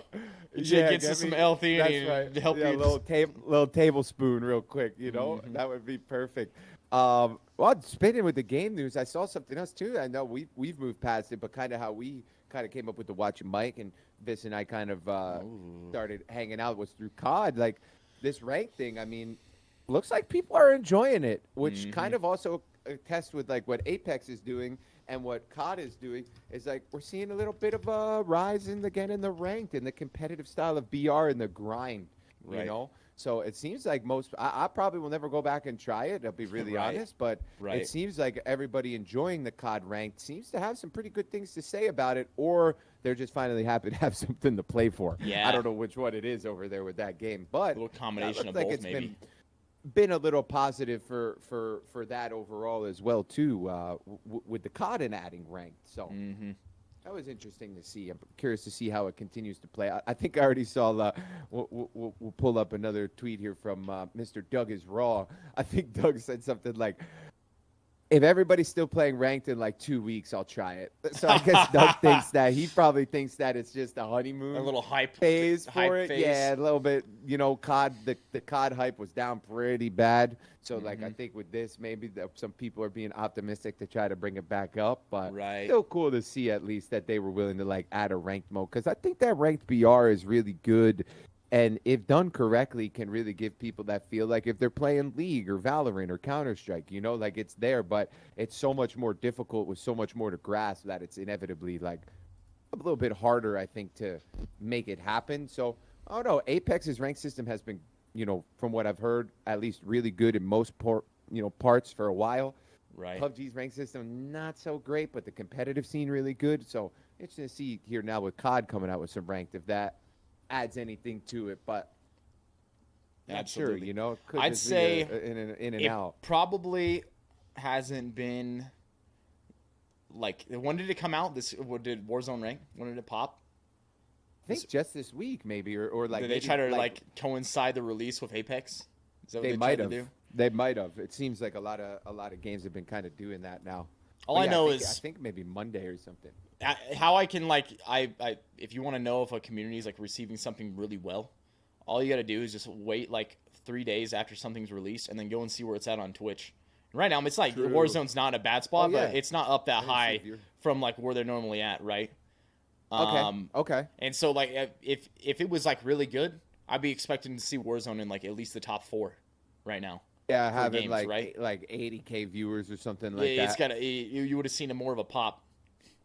Get some L-theanine to help you. A little tablespoon, real quick. That would be perfect. Well, spinning with the game news, I saw something else too. I know we've moved past it, but kind of how we kind of came up with the Watch Mike and Viss and I kind of started hanging out was through COD. Like this rank thing, I mean, looks like people are enjoying it, which kind of also attests with like what Apex is doing and what COD is doing. Is like we're seeing a little bit of a rise again in the ranked and the competitive style of BR and the grind. Right. So it seems like I probably will never go back and try it. I'll be really honest, but it seems like everybody enjoying the COD ranked seems to have some pretty good things to say about it, or they're just finally happy to have something to play for. Yeah. I don't know which one it is over there with that game, but a little combination of both, maybe. been a little positive for that overall as well too, with the COD and adding ranked. So that was interesting to see. I'm curious to see how it continues to play. I think I already saw. We'll pull up another tweet here from Mr. Doug is Raw. I think Doug said something like, if everybody's still playing ranked in like 2 weeks, I'll try it. So I guess Doug thinks that he probably thinks that it's just a honeymoon, A little hype phase for hype it. phase. Yeah, a little bit. You know, COD the COD hype was down pretty bad. So like I think with this, maybe some people are being optimistic to try to bring it back up. But Right. still cool to see at least that they were willing to like add a ranked mode, because I think that ranked BR is really good. And if done correctly, can really give people that feel like if they're playing League or Valorant or Counter-Strike, you know, like it's there, but it's so much more difficult with so much more to grasp that it's inevitably like a little bit harder, I think, to make it happen. So, I don't know. Apex's rank system has been, you know, from what I've heard, at least really good in most parts for a while. Right. PUBG's rank system, not so great, but the competitive scene really good. So, it's going to see here now with COD coming out with some ranked, if that adds anything to it, but not Absolutely. sure, you know. It could I'd just be say in and it out. probably hasn't been like, when did it come out? What did Warzone rank? When did it pop? I think just this week, maybe, or like Did they maybe, try to like coincide the release with Apex? Is that what they might tried have. to do? They might have. It seems like a lot of games have been kind of doing that now. All But I yeah, know I is think maybe Monday or something. how I can like if you want to know if a community is like receiving something really well, all you got to do is just wait like 3 days after something's released and then go and see where it's at on Twitch. Right now, it's like True. Warzone's not a bad spot, Oh, yeah. but it's not up that I didn't see high if you're- from like where they're normally at, right? Okay. And so like if it was like really good, I'd be expecting to see Warzone in like at least the top 4 right now. Yeah, having games, like right? like 80K viewers or something like Yeah, that. it's got you would have seen a more of a pop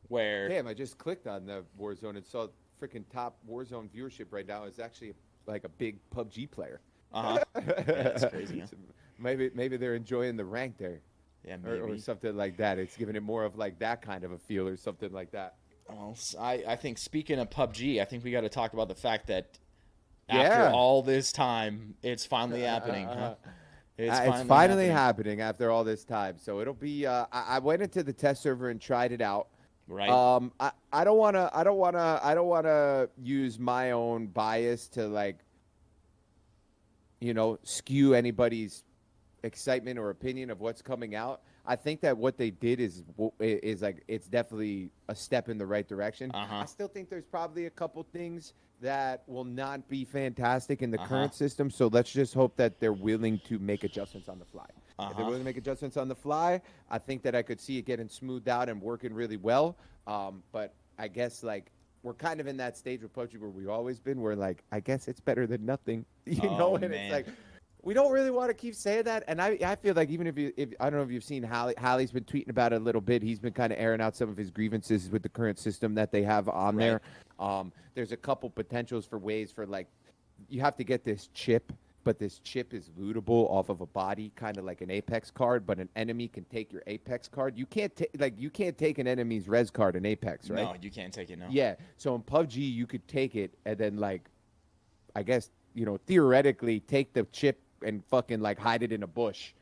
where Damn, I just clicked on the Warzone and saw freaking top Warzone viewership right now is actually like a big PUBG player. yeah, that's crazy. Huh? So maybe they're enjoying the rank there. Yeah, maybe. Or something like that. It's giving it more of like that kind of a feel or something like that. Well, I think speaking of PUBG, I think we got to talk about the fact that Yeah. after all this time, it's finally happening. Huh? It's finally happening after all this time. So it'll be. I went into the test server and tried it out. Right. I don't wanna use my own bias to like, you know, skew anybody's excitement or opinion of what's coming out. I think that what they did is like it's definitely a step in the right direction. I still think there's probably a couple things that will not be fantastic in the current system. So let's just hope that they're willing to make adjustments on the fly. If they're willing to make adjustments on the fly, I think that I could see it getting smoothed out and working really well. But I guess like we're kind of in that stage with PUBG where we've always been, where like I guess it's better than nothing, you know. And man. it's like we don't really want to keep saying that. And I feel like even if I don't know if you've seen Hallie's been tweeting about it a little bit. He's been kind of airing out some of his grievances with the current system that they have on there. There's a couple potentials for ways for like you have to get this chip, but this chip is lootable off of a body, kind of like an Apex card, but an enemy can take your Apex card. You can't take an enemy's res card in Apex, right? No, you can't take it. No. Yeah. So in PUBG, you could take it and then like, I guess, you know, theoretically take the chip and fucking like hide it in a bush.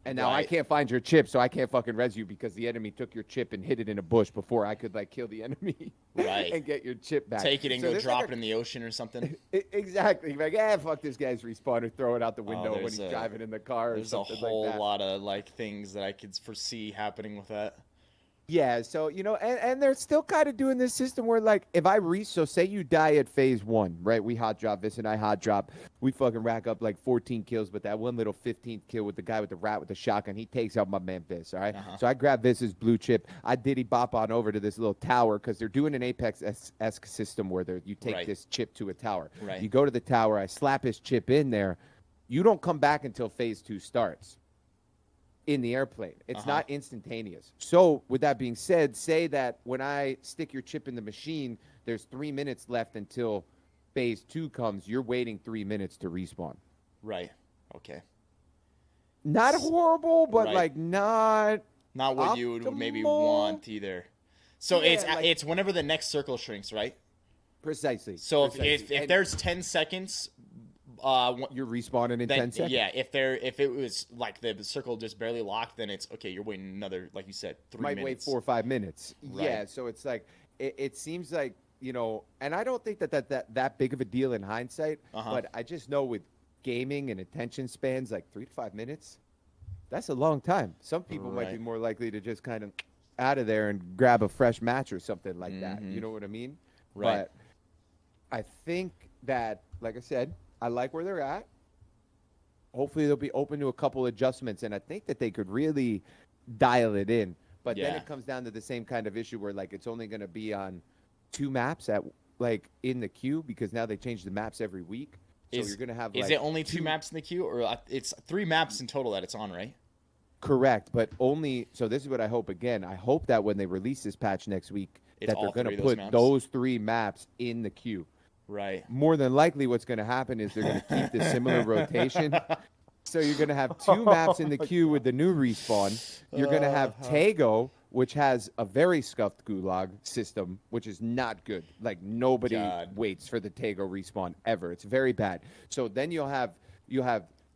And now I can't find your chip, so I can't fucking res you because the enemy took your chip and hid it in a bush before I could like kill the enemy and get your chip back. Take it and So go there's drop like it in the ocean or something. Exactly. Like, fuck this guy's respawn or throw it out the window when he's there's driving in the car or There's a something whole like that. lot of like things that I could foresee happening with that. Yeah, so, you know, and they're still kind of doing this system where, like, if I so say you die at phase 1, right? We hot drop Viss and I hot drop. We fucking rack up like 14 kills, but that one little 15th kill with the guy with the rat with the shotgun, he takes out my man Viss, all right? So I grab Viss's blue chip. I diddy bop on over to this little tower because they're doing an Apex-esque system where you take this chip to a tower. You go to the tower, I slap his chip in there. You don't come back until phase 2 starts. In the airplane. It's not instantaneous. So with that being said, say that when I stick your chip in the machine, there's 3 minutes left until phase 2 comes. You're waiting 3 minutes to respawn. Right. Okay. Not horrible, but like not what you would maybe want either. So it's whenever the next circle shrinks, right? Precisely. So if there's 10 seconds You're respawning in 10 seconds. Yeah, if it was like the circle just barely locked, then it's okay. You're waiting another, like you said, 3 Might minutes. wait 4 or 5 minutes. Right. Yeah, so it's like it seems like, you know, and I don't think that big of a deal in hindsight, but I just know with gaming and attention spans, like 3 to 5 minutes, that's a long time. Some people might be more likely to just kind of out of there and grab a fresh match or something like that. You know what I mean? Right. But I think that, like I said, I like where they're at. Hopefully they'll be open to a couple adjustments, and I think that they could really dial it in. But then it comes down to the same kind of issue where, like, it's only going to be on 2 maps at, like, in the queue, because now they change the maps every week. So you're going to have, is it only 2 maps in the queue, or it's 3 maps in total that it's on, right? Correct, but only, so this is what I hope again. I hope that when they release this patch next week, that they're going to put those 3 maps in the queue. Right. More than likely what's going to happen is they're going to keep the similar rotation. So you're going to have 2 maps in the queue with the new respawn. You're going to have Tego, which has a very scuffed gulag system, which is not good. Like, nobody waits for the Tego respawn ever. It's very bad. So then you'll have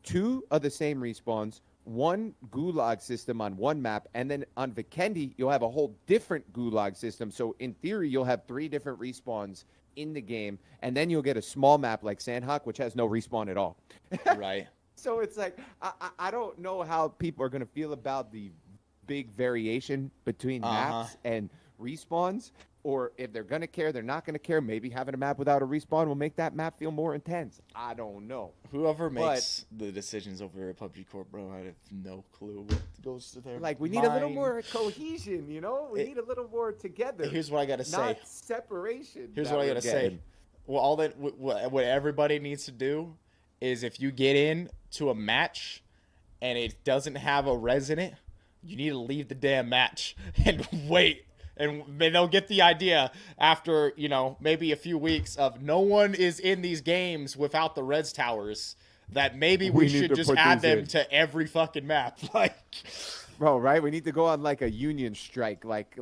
2 of the same respawns, 1 gulag system on 1 map, and then on Vikendi, you'll have a whole different gulag system. So in theory, you'll have 3 different respawns in the game, and then you'll get a small map like Sandhawk, which has no respawn at all. Right. So it's like, I don't know how people are going to feel about the big variation between maps and respawns, or if they're going to care, they're not going to care. Maybe having a map without a respawn will make that map feel more intense. I don't know. Whoever makes the decisions over at PUBG Corp, bro, I have no clue what goes to their Like, we need a little more cohesion, you know? We need a little more together. Here's what I got to say. Not separation. Here's what I got to say. Well, all that what everybody needs to do is, if you get in to a match and it doesn't have a res in it, you need to leave the damn match and wait. And they'll get the idea after, you know, maybe a few weeks of no one is in these games without the res towers, that maybe we should just add them to every fucking map. Like, bro, right? We need to go on like a union strike. Like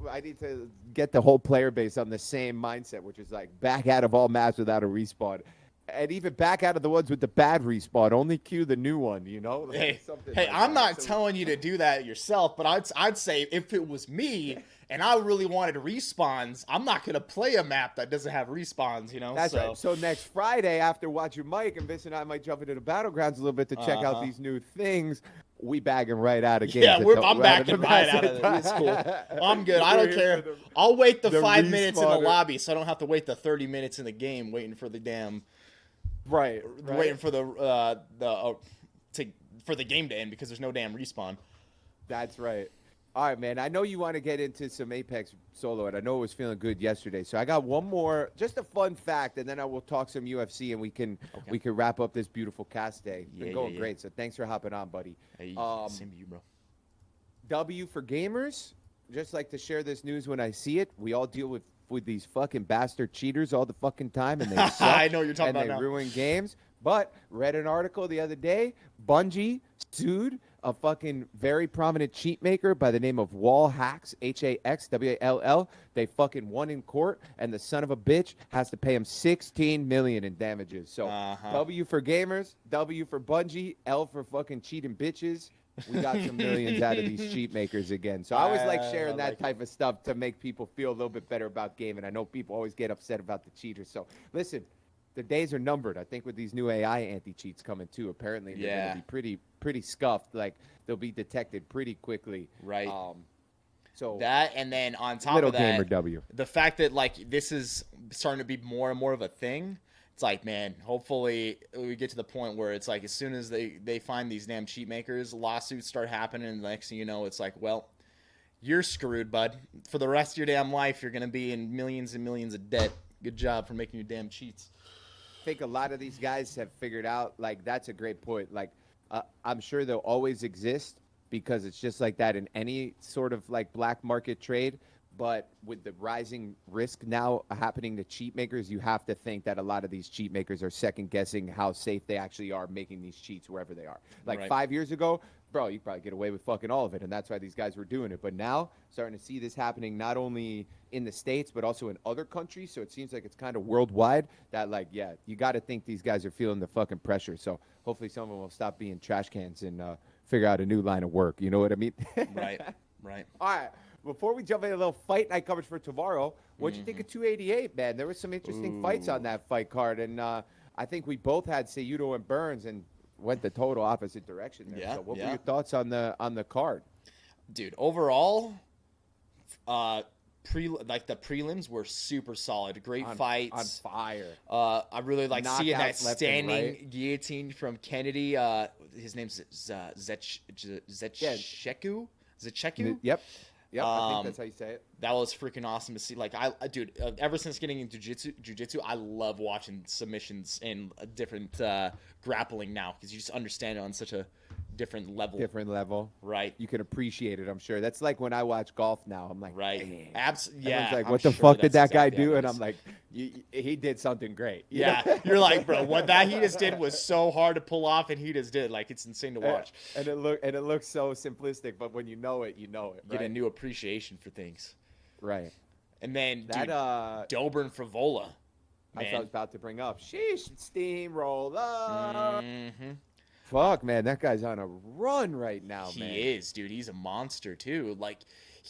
I need to get the whole player base on the same mindset, which is like back out of all maps without a respawn. And even back out of the ones with the bad respawn. Only queue the new one, you know? Like I'm not telling you to do that yourself, but I'd say if it was me and I really wanted respawns, I'm not going to play a map that doesn't have respawns, you know? That's right. So next Friday, after watching Mike, and Viss and I might jump into the Battlegrounds a little bit to check out these new things. We bagging right out of games. Yeah, I'm backing right out of it. It's cool. I'm good. I don't care. I'll wait the 5 minutes in the lobby, so I don't have to wait the 30 minutes in the game waiting for the damn... Right. Waiting for for the game to end because there's no damn respawn. That's right. All right, man. I know you want to get into some Apex solo, and I know it was feeling good yesterday. So I got one more, just a fun fact, and then I will talk some UFC, and we can wrap up this beautiful cast day. It's been going great. So thanks for hopping on, buddy. Hey, same to you, bro. W for gamers. Just like to share this news when I see it. We all deal with these fucking bastard cheaters all the fucking time, and they suck. I know what you're talking and about they now. ruin games. But read an article the other day. Bungie sued a fucking very prominent cheat maker by the name of Wall Hacks, Haxwall. They fucking won in court, and the son of a bitch has to pay him $16 million in damages. So W for gamers, W for Bungie, L for fucking cheating bitches. We got some millions out of these cheat makers again. So I always like sharing that type of stuff to make people feel a little bit better about gaming. I know people always get upset about the cheaters. So listen, the days are numbered. I think with these new AI anti-cheats coming too, apparently they're going to be pretty scuffed. Like, they'll be detected pretty quickly. Right. So that, and then on top of that, gamer W. The fact that, like, this is starting to be more and more of a thing. It's like, man, hopefully we get to the point where it's like, as soon as they find these damn cheat makers, lawsuits start happening, and the next thing you know, it's like, well, you're screwed, bud. For the rest of your damn life, you're going to be in millions and millions of debt. Good job for making your damn cheats. I think a lot of these guys have figured out, like, that's a great point. Like, I'm sure they'll always exist because it's just like that in any sort of, like, black market trade. But with the rising risk now happening to cheat makers, you have to think that a lot of these cheat makers are second guessing how safe they actually are making these cheats wherever they are. Like 5 years ago, bro, you probably get away with fucking all of it, and that's why these guys were doing it. But now, starting to see this happening not only in the States but also in other countries. So it seems like it's kind of worldwide. That like, yeah, you got to think these guys are feeling the fucking pressure. So hopefully, someone will stop being trash cans and figure out a new line of work. You know what I mean? Right. Right. All right. Before we jump into a little fight night coverage for tomorrow, what'd you think of 288, man? There was some interesting fights on that fight card, and I think we both had Cejudo and Burns and went the total opposite direction there. Yeah, So what were your thoughts on the card? Dude, overall, the prelims were super solid. Great fights. On fire. I really like seeing that Knockouts left and standing right. guillotine from Kennedy. His name's Zecheku. Yep. I think that's how you say it. That was freaking awesome to see. Like, dude, ever since getting into jiu-jitsu, I love watching submissions and different grappling now because you just understand it on such a different level. Right. You can appreciate it, I'm sure. That's like when I watch golf now. I'm like, right. "Damn." Absolutely. Yeah. Everyone's like, I'm what the sure fuck did that's that guy exactly do? how it And is. I'm like, he did something great. You Yeah. know? You're like, bro, what that he just did was so hard to pull off, and he just did. Like, it's insane to watch. And it looks so simplistic, but when you know it, you know it. Get Right? a new appreciation for things. Right. And then, That dude, Dober and Frivola. I Man. was about to bring up. Sheesh, steamroller. Mm-hmm. Fuck, man, that guy's on a run right now, man. He is, dude. He's a monster too. Like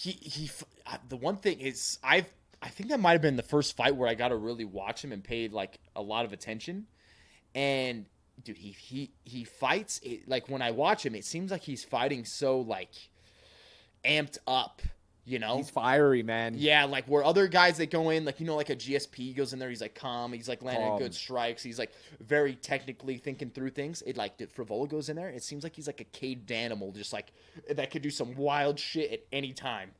the one thing is, I think that might have been the first fight where I got to really watch him and paid like a lot of attention. And dude, he fights it, like when I watch him, it seems like he's fighting so like amped up. You know, He's fiery, man. yeah, like where other guys that go in, like, you know, like a GSP goes in there, he's like calm, he's like landing good strikes, he's like very technically thinking through things. It like Frivola goes in there, it seems like he's like a caged animal, just like that could do some wild shit at any time.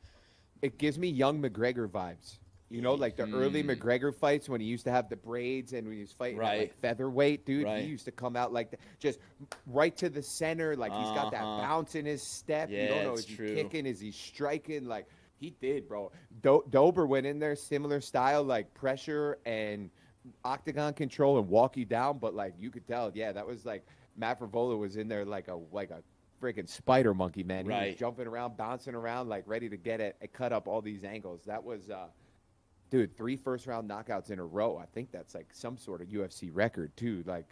It gives me young McGregor vibes. You know, like the early McGregor fights when he used to have the braids and when he was fighting at like featherweight, dude. Right. He used to come out like just right to the center, like he's got that bounce in his step. Yeah, you don't know, it's is he true. kicking? Is he striking? Like he did, bro. Dober went in there, similar style, like pressure and octagon control and walk you down. But like you could tell, yeah, that was like Matt Frivola was in there like a freaking spider monkey, man. He was jumping around, bouncing around, like ready to get it, cut up all these angles. That was dude, 3 first-round knockouts in a row. I think that's like some sort of UFC record, too. Like,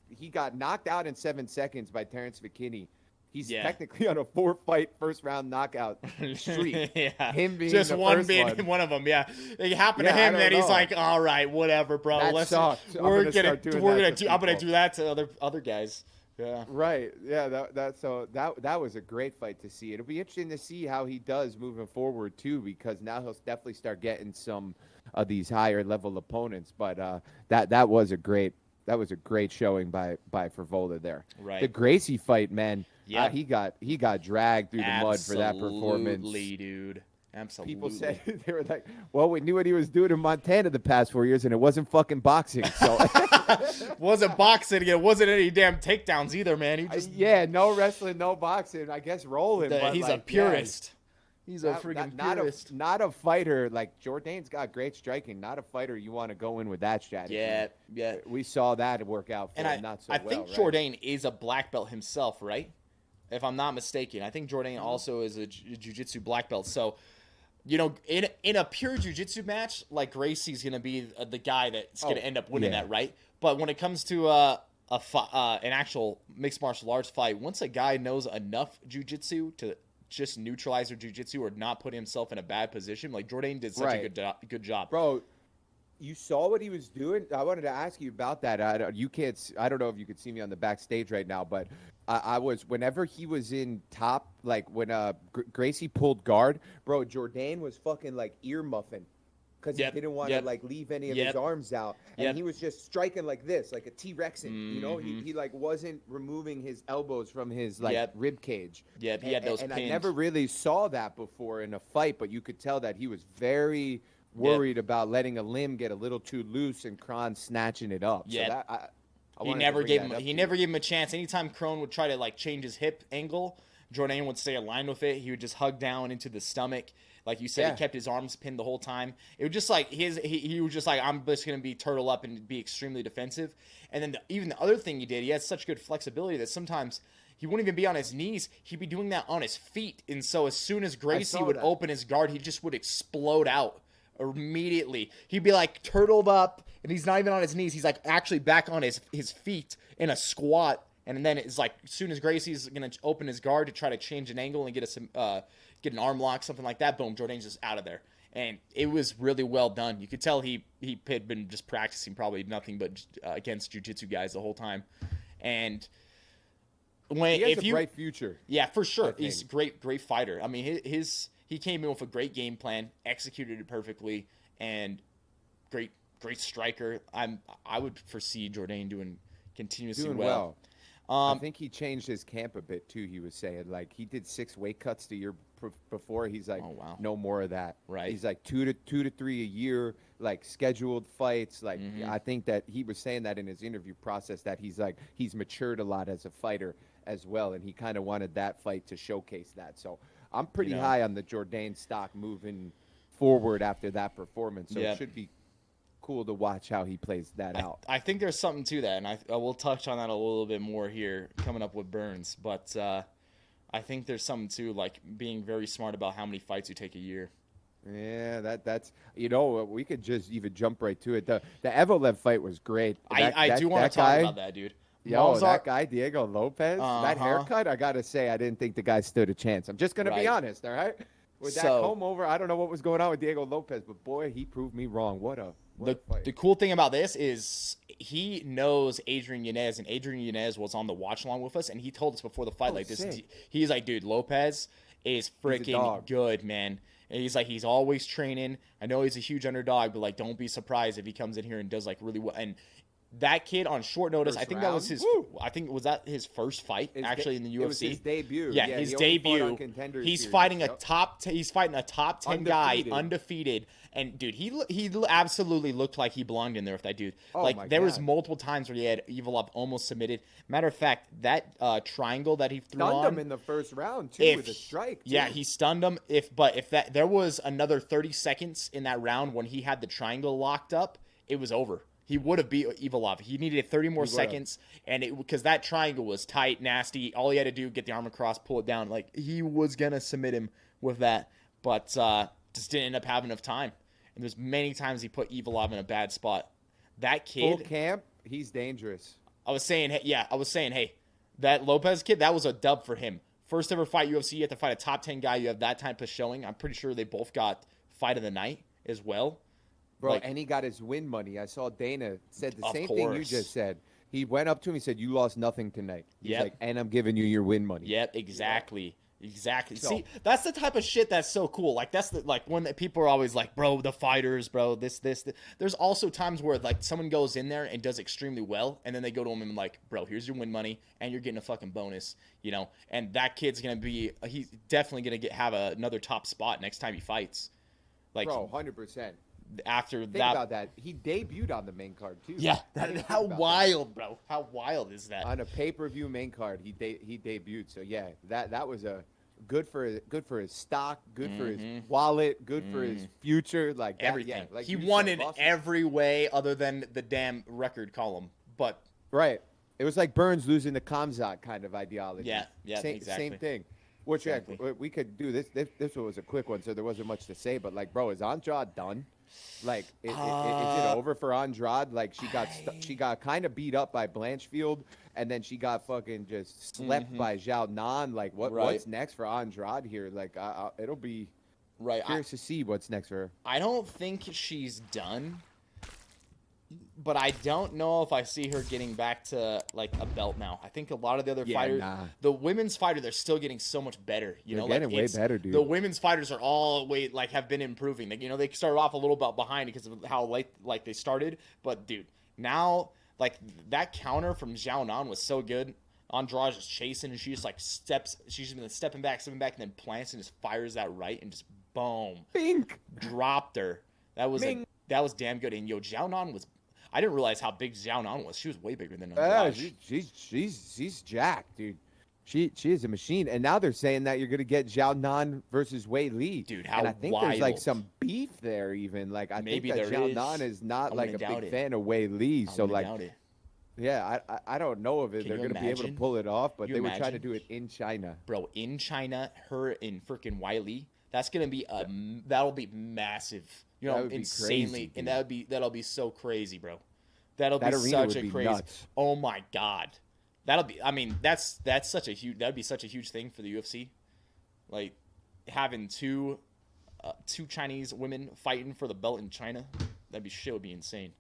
he got knocked out in 7 seconds by Terrence McKinney. He's technically on a 4-fight first-round knockout streak. Yeah. Him being just the one first being one of them, yeah. It happened to Yeah, I him, don't then he's know. like, all right, whatever, bro. That sucks. I'm We're gonna start doing I'm that to gonna people. do that to other guys. Yeah. Right. Yeah, that was a great fight to see. It'll be interesting to see how he does moving forward, too, because now he'll definitely start getting some of these higher level opponents. But that was a great showing by Frivola there. Right. The Gracie fight, man. Yeah. He got dragged through the mud for that performance. Absolutely, dude. Absolutely. People said they were like, "Well, we knew what he was doing in Montana the past 4 years, and it wasn't fucking boxing." So wasn't boxing. It wasn't any damn takedowns either, man. He just no wrestling, no boxing. I guess rolling. But he's like, a purist. He's a freaking purist. Not a fighter. Like Jourdain's got great striking. Not a fighter you want to go in with that strategy. Yeah. We saw that work out for him not so well. I think right? Jourdain is a black belt himself, right? If I'm not mistaken. I think Jourdain also is a jiu-jitsu black belt. So, you know, in a pure jiu-jitsu match, like Gracie's going to be the guy that's going to end up winning that, right? But when it comes to an actual mixed martial arts fight, once a guy knows enough jiu-jitsu to just neutralize their jiu-jitsu or not put himself in a bad position, like Jourdain did such a good job. Bro, you saw what he was doing. I wanted to ask you about that. I don't know if you could see me on the backstage right now, but I was, whenever he was in top, like when Gracie pulled guard, bro, Jourdain was fucking like ear muffing because he didn't want to like leave any of his arms out, and he was just striking like this, like a T-Rexing. You know, he like wasn't removing his elbows from his like rib cage. Yeah, he had those and pins. I never really saw that before in a fight, but you could tell that he was very worried about letting a limb get a little too loose and Kron snatching it up. Yeah. So that, He never gave him a chance. Anytime Kron would try to like change his hip angle, Jourdain would stay aligned with it. He would just hug down into the stomach. Like you said, Yeah. he kept his arms pinned the whole time. It was just like he was just like, I'm just gonna be turtle up and be extremely defensive. And then even the other thing he did, he had such good flexibility that sometimes he wouldn't even be on his knees. He'd be doing that on his feet. And so as soon as Gracie would open his guard, he just would explode out immediately. He'd be like turtled up, and he's not even on his knees. He's like actually back on his feet in a squat. And then it's like as soon as Gracie's gonna open his guard to try to change an angle and get an arm lock, something like that, boom, Jourdain's just out of there. And it was really well done. You could tell he had been just practicing probably nothing but against jiu-jitsu guys the whole time. And he has a bright future. Yeah, for sure. He's a great fighter. I mean, he came in with a great game plan, executed it perfectly, and great striker. I would foresee Jourdain doing continuously well. I think he changed his camp a bit too. He was saying like he did 6 weight cuts the year before. He's like, no more of that. Right. He's like 2 to 3 a year, like scheduled fights. Like I think that he was saying that in his interview process that he's matured a lot as a fighter as well, and he kind of wanted that fight to showcase that. So I'm pretty high on the Jourdain stock moving forward after that performance. So it should be cool to watch how he plays that out. I think there's something to that, and I will touch on that a little bit more here coming up with Burns. But I think there's something to like being very smart about how many fights you take a year. Yeah, that's we could just even jump right to it. The Evelev fight was great. I do want to talk about that, dude. That guy Diego Lopez, that haircut, I gotta say, I didn't think the guy stood a chance. I'm just gonna be honest, all right? With that comb over, I don't know what was going on with Diego Lopez, but boy, he proved me wrong. What a fight. The cool thing about this is he knows Adrian Yanez, and Adrian Yanez was on the watch along with us, and he told us before the fight he's like, dude, Lopez is freaking good, man. And he's like, he's always training. I know he's a huge underdog, but like, don't be surprised if he comes in here and does like really well. And that kid on short notice, I think that was his. I think was that his first fight actually in the UFC. It was his debut. Yeah, his debut. He's fighting a top. He's fighting a top 10 guy, undefeated. And dude, he absolutely looked like he belonged in there with that dude. There was multiple times where he had Evilov almost submitted. Matter of fact, that triangle that he threw stunned him in the first round too with a strike. Too. Yeah, he stunned him. If there was another 30 seconds in that round when he had the triangle locked up, it was over. He would have beat Evilov. He needed 30 more seconds, and because that triangle was tight, nasty. All he had to do get the arm across, pull it down. Like he was gonna submit him with that, but just didn't end up having enough time. And there's many times he put Evilov in a bad spot. That kid, full camp, he's dangerous. I was saying, hey, that Lopez kid, that was a dub for him. First ever fight UFC, you have to fight a top 10 guy. You have that type of showing. I'm pretty sure they both got fight of the night as well. Bro, and he got his win money. I saw Dana said the same thing you just said. He went up to him. He said, "You lost nothing tonight." He's like, "And I'm giving you your win money." Yep, exactly. Exactly. So, see, that's the type of shit that's so cool. Like that's when people are always like, "Bro, the fighters, bro, this." There's also times where like someone goes in there and does extremely well, and then they go to him and like, "Bro, here's your win money, and you're getting a fucking bonus," you know. And that kid's he's definitely gonna have another top spot next time he fights. Like, bro, 100%. Think about that. He debuted on the main card too. Yeah, how wild, bro! How wild is that? On a pay-per-view main card, he debuted. So yeah, that was a good for his stock, good for his wallet, good for his future, like everything. That, yeah, like he won in every way other than the damn record column. But right, it was like Burns losing the Kamzat kind of ideology. Yeah, exactly. Same thing. Which we could do this. This was a quick one, so there wasn't much to say. But like, bro, is Andrade done? Like, is it over for Andrade? Like, she got kind of beat up by Blanchfield, and then she got fucking just slept by Zhao Nan. Like, what's next for Andrade here? Like, it'll be curious to see what's next for her. I don't think she's done, but I don't know if I see her getting back to like a belt now. I think a lot of the other fighters, the women's fighter, they're still getting so much better. They're getting way better, dude. The women's fighters are all have been improving. Like, they started off a little bit behind because of how late they started. But dude, now like that counter from Zhao Nan was so good. Andrade is chasing and she just like steps. She's been stepping back, and then plants and just fires that right and just boom, bink, dropped her. That was damn good. And Zhao Nan was. I didn't realize how big Zhao Nan was. She was way bigger than Andrade. She's jacked, dude. She is a machine, and now they're saying that you're gonna get Zhao Nan versus Wei Li. Dude, how and I think there's like wild. some beef there, even like I Maybe think that there Zhao is. Nan is not I like a wouldn't doubt big it. fan of Wei Li. I So wouldn't like, doubt it. yeah, I don't know if Can they're you gonna be able to imagine? pull it off, but You they were trying to imagine? do it in China. Bro, in China, her and freaking Wiley, that's gonna be that'll be massive. You That know, would be insanely, crazy, and dude. that'll be so crazy, bro. That'll That be arena such would a be crazy. nuts. Oh my god, that'll be. I mean, that's such a huge. That'd be such a huge thing for the UFC, like having two Chinese women fighting for the belt in China. That'd be shit. Would be insane.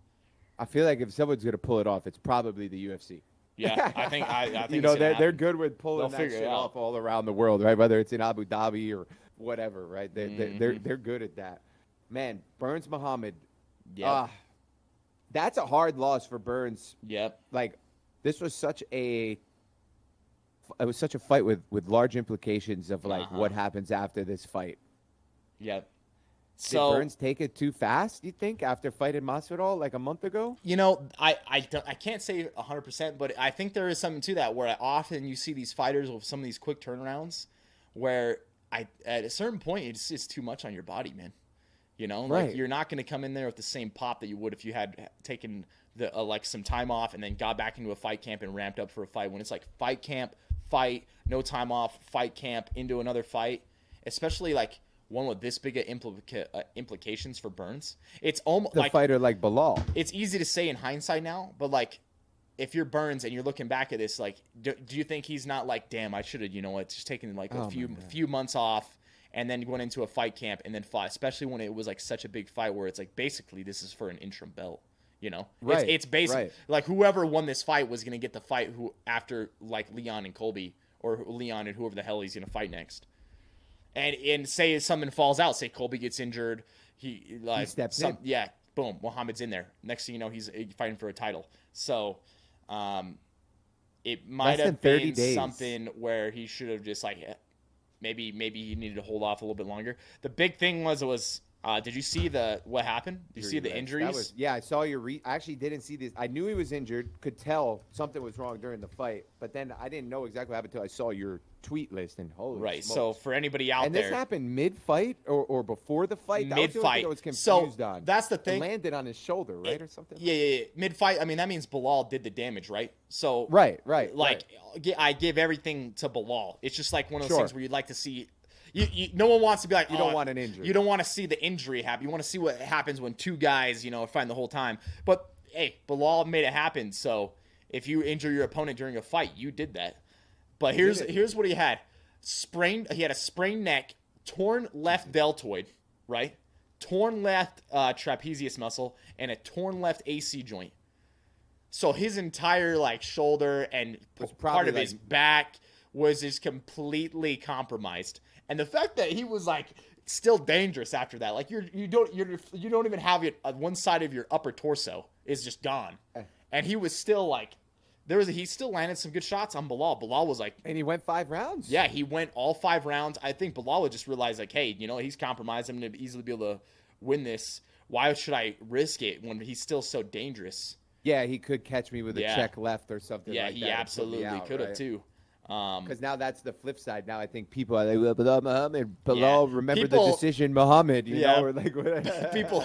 I feel like if someone's gonna pull it off, it's probably the UFC. Yeah, I think. I think You know, it's gonna they're happen. good with pulling They'll that figure it shit out. off all around the world, right? Whether it's in Abu Dhabi or whatever, right? Mm-hmm. They're good at that. Man, Burns Muhammad. Yep. That's a hard loss for Burns. Yep. Like, this was such a fight with large implications of like what happens after this fight. Yep. Did So Burns take it too fast, you think, after fighting Masvidal like a month ago? you know, I can't say 100%, but I think there is something to that where often you see these fighters with some of these quick turnarounds where at a certain point it's just too much on your body, man. You know, like Right. you're not going to come in there with the same pop that you would if you had taken the like some time off and then got back into a fight camp and ramped up for a fight. When it's like fight camp, fight, no time off, fight camp, into another fight, especially like one with this big implications for Burns. It's almost The like fighter like Bellow. it's easy to say in hindsight now, but like if you're Burns and you're looking back at this, like do you think he's not like, damn, I should have, you know what, just taken like Oh a my few months off and then went into a fight camp and then fought, especially when it was like such a big fight where it's like basically this is for an interim belt. You know, Right, it's basic. right. Like whoever won this fight was gonna get the fight who after like Leon and Colby or Leon and whoever the hell he's gonna fight next. And say something falls out, say Colby gets injured, he steps in. Yeah, boom, Muhammad's in there. Next thing you know, he's fighting for a title. So, it might Less than have 30 been days. something where he should have just like maybe he needed to hold off a little bit longer. The big thing was did you see what happened? Did you see the injuries? Yeah, I saw your I actually didn't see this. I knew he was injured, could tell something was wrong during the fight, but then I didn't know exactly what happened until I saw your tweet list and holy Right. smokes. So for anybody out and there, this happened mid-fight or before the fight? That was the only thing mid-fight. I was So confused on. that's the It thing. landed on his shoulder, right, or something? Yeah. Mid-fight, I mean, that means Bilal did the damage, right? So Right. like I give everything to Bilal. It's just like one of those Sure. things where you'd like to see. No one wants to be like, You don't want an injury. You don't want to see the injury happen. You want to see what happens when two guys, are fighting the whole time. But hey, Bilal made it happen. So if you injure your opponent during a fight, you did that. But here's what he had: he had a sprained neck, torn left deltoid, right? Torn left trapezius muscle, and a torn left AC joint. So his entire like shoulder and Was part probably, of his like- back was just completely compromised. And the fact that he was like still dangerous after that, like you don't even have it one side of your upper torso is just gone, and he was still like he still landed some good shots on Bilal. Bilal was like, And he went 5 rounds. yeah, he went all 5 rounds. I think Bilal would just realize like, hey, he's compromised. I'm gonna easily be able to win this. Why should I risk it when he's still so dangerous? Yeah, he could catch me with a Yeah. check left or something Yeah, like that. he and put me absolutely out, could have right? too. Because now that's the flip side. Now I think people are like, well, Bilal Muhammad, Bilal, Yeah. remember People- the decision, Muhammad. You Yeah. know, or like what? People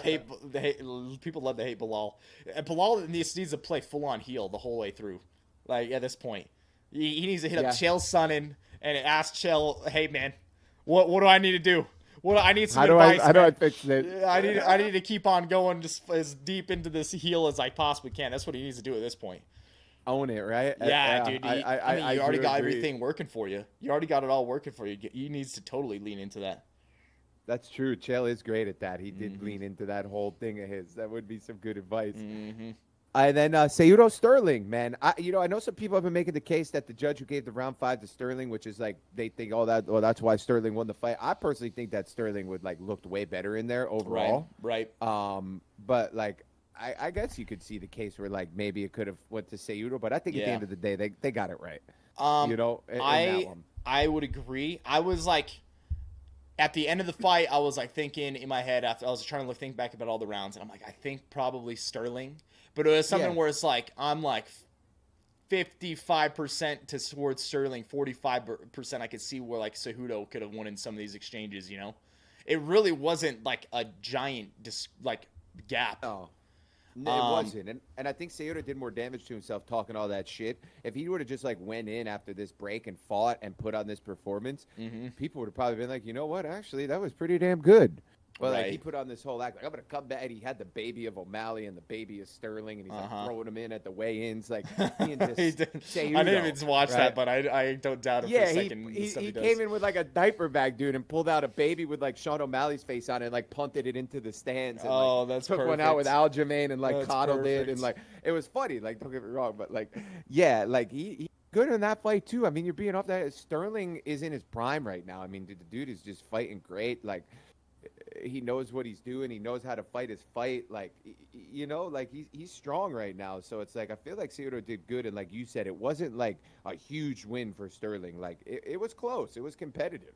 people love to hate Bilal. And Bilal needs to play full on heel the whole way through. Like at this point, he needs to hit Yeah. up Chael Sonnen and ask Chael, hey man, what do I need to do? I need some How do I advice. fix it? Yeah, I need to keep on going just as deep into this heel as I possibly can. That's what he needs to do at this point. Own it, right? Yeah, dude. I mean, you already do got agree. everything working for you. You already got it all working for you. He needs to totally lean into that. That's true. Chael is great at that. He did Mm-hmm. lean into that whole thing of his. That would be some good advice. Mm-hmm. And then Cejudo Sterling, man. I know some people have been making the case that the judge who gave the round 5 to Sterling, which is like they think, that's why Sterling won the fight. I personally think that Sterling would like looked way better in there overall. Right. But like I guess you could see the case where like maybe it could have went to Cejudo, but I think at the Yeah. end of the day they got it right. In that one. I would agree. I was like, at the end of the fight, I was like thinking in my head after I was trying to think back about all the rounds, and I'm like, I think probably Sterling, but it was something Yeah. where it's like I'm like 55% towards Sterling, 45% I could see where like Cejudo could have won in some of these exchanges. It really wasn't like a giant gap. No. No, it wasn't, and I think Cejudo did more damage to himself talking all that shit. If he would have just like went in after this break and fought and put on this performance, people would have probably been like, you know what, actually that was pretty damn good. But like he put on this whole act like I'm gonna come back. And he had the baby of O'Malley and the baby of Sterling, and he's like throwing him in at the weigh-ins, like he and just Cejudo, I didn't even watch that, but I don't doubt it for a second. He came in with like a diaper bag, dude, and pulled out a baby with like Sean O'Malley's face on it, and like punted it into the stands. And, that's took perfect. one out with Aljamain and like That's coddled perfect. it, and like it was funny. Like don't get me wrong, but like yeah, like he good in that fight too. I mean, you're being off that. Sterling is in his prime right now. I mean, the dude is just fighting great. Like he knows what he's doing. He knows how to fight his fight. Like, like he's strong right now. So it's like, I feel like Cejudo did good. And like you said, it wasn't like a huge win for Sterling. Like it was close. It was competitive.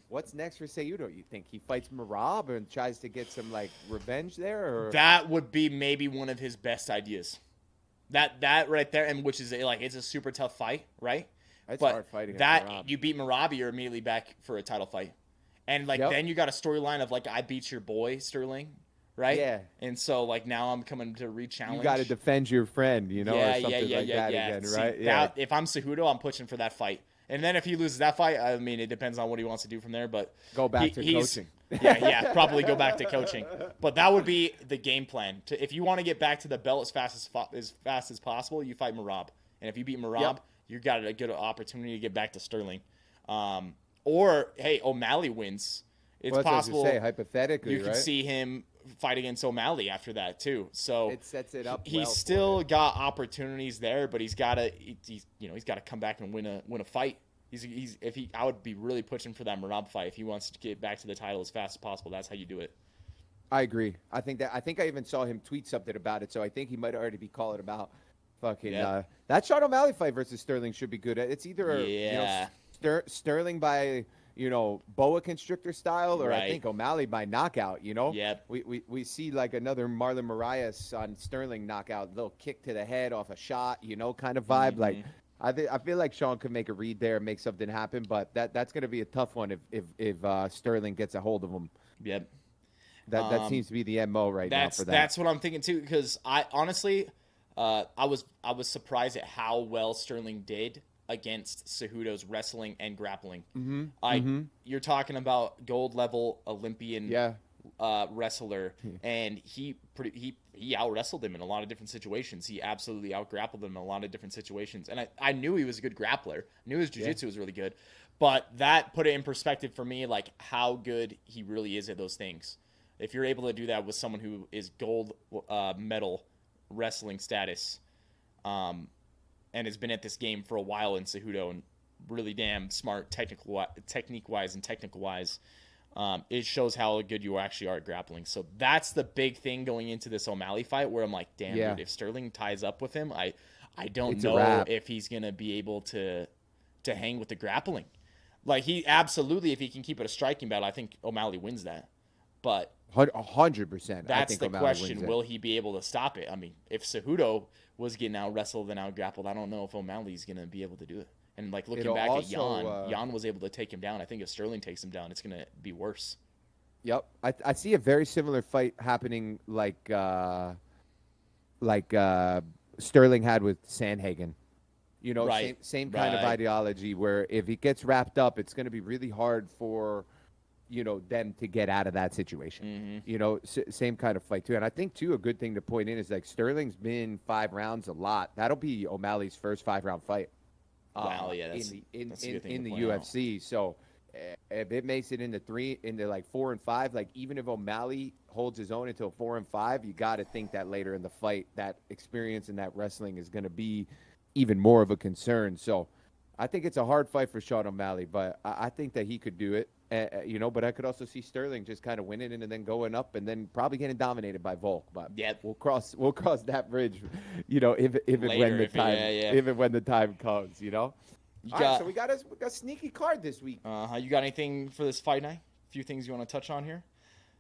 What's next for Cejudo? You think he fights Merab and tries to get some like revenge there? Or that would be maybe one of his best ideas. That right there. And which is like, it's a super tough fight, right? It's but hard fighting. That you beat Merab, you're immediately back for a title fight. And, like, then you got a storyline of, like, I beat your boy, Sterling, right? Yeah. And so, like, now I'm coming to re-challenge. You got to defend your friend, or something like that again, See, right? If I'm Cejudo, I'm pushing for that fight. And then if he loses that fight, I mean, it depends on what he wants to do from there. But go back to coaching. Probably go back to coaching. But that would be the game plan. If you want to get back to the belt as fast as possible, you fight Merab. And if you beat Merab, you got a good opportunity to get back to Sterling. Or, hey, O'Malley wins. It's possible. Say, hypothetically, you could see him fight against O'Malley after that too. So it sets it up. He's still got opportunities there, but he's got to come back and win a fight. I would be really pushing for that Merab fight if he wants to get back to the title as fast as possible. That's how you do it. I agree. I think I even saw him tweet something about it, so I think he might already be calling him out. Fucking that Sean O'Malley fight versus Sterling should be good. It's either Sterling by boa constrictor style, or I think O'Malley by knockout. We see like another Marlon Moraes on Sterling knockout, little kick to the head off a shot, kind of vibe. Like I feel like Sean could make a read there and make something happen, but that's going to be a tough one if Sterling gets a hold of him. Yep. That seems to be the MO right now for that. That's what I'm thinking too, because I honestly. I was surprised at how well Sterling did against Cejudo's wrestling and grappling. You're talking about gold level Olympian wrestler, and he out wrestled him in a lot of different situations. He absolutely out grappled him in a lot of different situations, and I knew he was a good grappler. I knew his jiu-jitsu was really good, but that put it in perspective for me, like how good he really is at those things. If you're able to do that with someone who is gold medal wrestling status, and has been at this game for a while in Cejudo, and really damn smart technique-wise and technical-wise, it shows how good you actually are at grappling. So that's the big thing going into this O'Malley fight, where I'm like, damn, dude, if Sterling ties up with him, I don't know if he's gonna be able to hang with the grappling. Like, he absolutely, if he can keep it a striking battle, I think O'Malley wins that. But 100%. That's the question. Will he be able to stop it? I mean, if Cejudo was getting out wrestled and out grappled, I don't know if O'Malley's going to be able to do it. And like looking back at Jan was able to take him down. I think if Sterling takes him down, it's going to be worse. Yep. I see a very similar fight happening like Sterling had with Sandhagen. Same kind of ideology, where if he gets wrapped up, it's going to be really hard for them to get out of that situation. Same kind of fight too. And I think too, a good thing to point in is like Sterling's been 5 rounds a lot. That'll be O'Malley's first 5-round fight. Wow, yeah, that's in the UFC. Out. So if it makes it into 4 and 5, like even if O'Malley holds his own until 4 and 5, you got to think that later in the fight, that experience and that wrestling is going to be even more of a concern. So I think it's a hard fight for Sean O'Malley, but I think that he could do it. But I could also see Sterling just kind of winning and then going up and then probably getting dominated by Volk. But we'll cross that bridge, if and when the time comes. So we got a sneaky card this week. You got anything for this fight night? A few things you want to touch on here?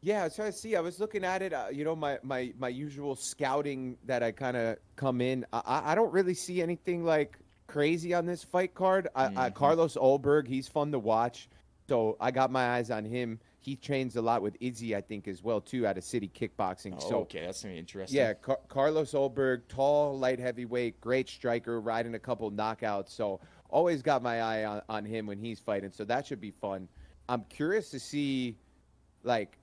Yeah, so I see. I was looking at it. You know, my usual scouting that I kind of come in. I don't really see anything like crazy on this fight card. Hmm. Carlos Ulberg, he's fun to watch. So I got my eyes on him. He trains a lot with Izzy, I think, as well too, out of City Kickboxing. Oh, So okay, that's gonna be interesting. yeah, Carlos Ulberg, tall, light heavyweight, great striker, riding a couple knockouts. So always got my eye on him when he's fighting. So that should be fun. I'm curious to see like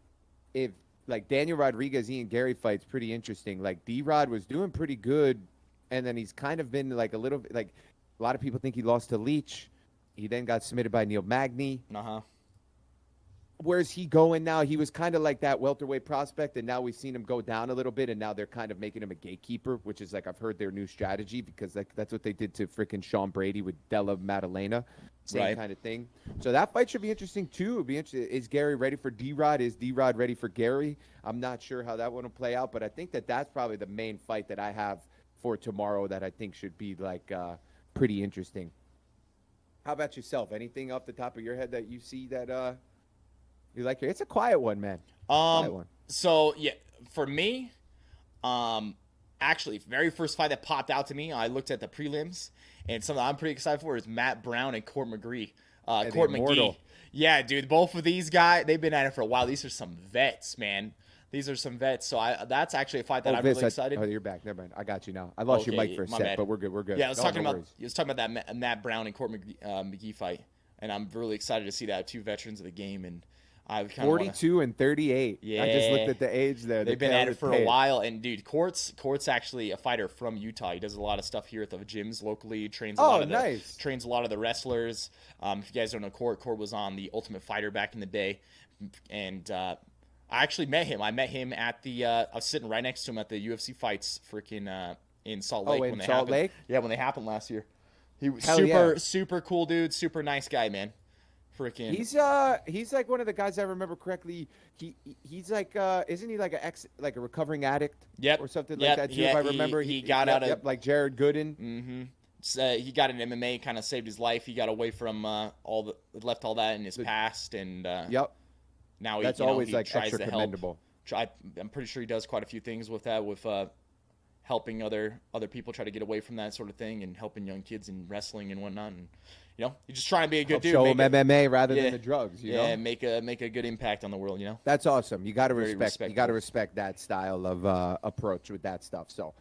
if like Daniel Rodriguez, Ian Gary fight's pretty interesting. Like D-Rod was doing pretty good, and then he's kind of been like a little bit like a lot of people think he lost to Leach. He then got submitted by Neil Magny. Uh-huh. Where's he going now? He was kind of like that welterweight prospect, and now we've seen him go down a little bit, and now they're kind of making him a gatekeeper, which is like I've heard their new strategy because that's what they did to freaking Sean Brady with Della Maddalena, same Right. kind of thing. So that fight should be interesting too. It'll be interesting. Is Gary ready for D-Rod? Is D-Rod ready for Gary? I'm not sure how that one will play out, but I think that's probably the main fight that I have for tomorrow that I think should be like pretty interesting. How about yourself? Anything off the top of your head that you see that you like? It's a quiet one, man. Quiet one. So yeah, for me, actually, very first fight that popped out to me, I looked at the prelims, and something I'm pretty excited for is Matt Brown and Court McGee. And the Court Immortal. McGee. Yeah, dude, both of these guys, they've been at it for a while. These are some vets, man. These are some vets. So that's actually a fight that I'm Viss, really excited. oh, you're back. Never mind. I got you now. I lost your mic for a my sec, bad. but we're good. We're good. Yeah, I was talking no about worries. that Matt Brown and Court McGee fight, and I'm really excited to see that two veterans of the game, and I kind of 42 and 38. Yeah, I just looked at the age there. they've been at it for a while, and dude, Court's actually a fighter from Utah. He does a lot of stuff here at the gyms locally. Trains a lot of trains a lot of the wrestlers. If you guys don't know Court was on the Ultimate Fighter back in the day, and I actually met him. I met him at the. I was sitting right next to him at the UFC fights, freaking in Salt Lake when they happened. Lake? Yeah, when they happened last year. He was Hell super cool dude, super nice guy, man. Freaking. He's like one of the guys I remember correctly. He's like isn't he like a recovering addict? Yep. Or something like that too. If I remember, he got out of like Jared Gooden. Mm-hmm. He got an MMA, kind of saved his life. He got away from left all that in his past, and Yep. now that's always like extra commendable. I'm pretty sure he does quite a few things with that, with helping other people try to get away from that sort of thing, and helping young kids in wrestling and whatnot. And you're just trying to be a good dude. Show them MMA rather than the drugs. You know? Yeah, make a good impact on the world. That's awesome. You got to respect. respectful. You got to respect that style of approach with that stuff. So,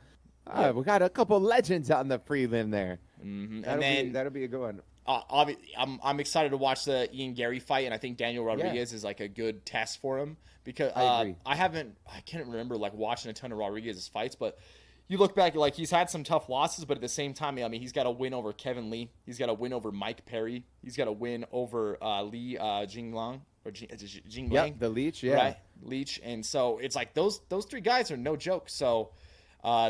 we got a couple legends on the prelim there. Mm-hmm. That'll be a good one. I'm excited to watch the Ian Gary fight, and I think Daniel Rodriguez is like a good test for him because I can't remember like watching a ton of Rodriguez's fights, but you look back, like he's had some tough losses, but at the same time, I mean, he's got a win over Kevin Lee, he's got a win over Mike Perry, he's got a win over Li Jinglang or Jinglang. Yeah, the Leech, yeah, right, Leech, and so it's like those three guys are no joke. So.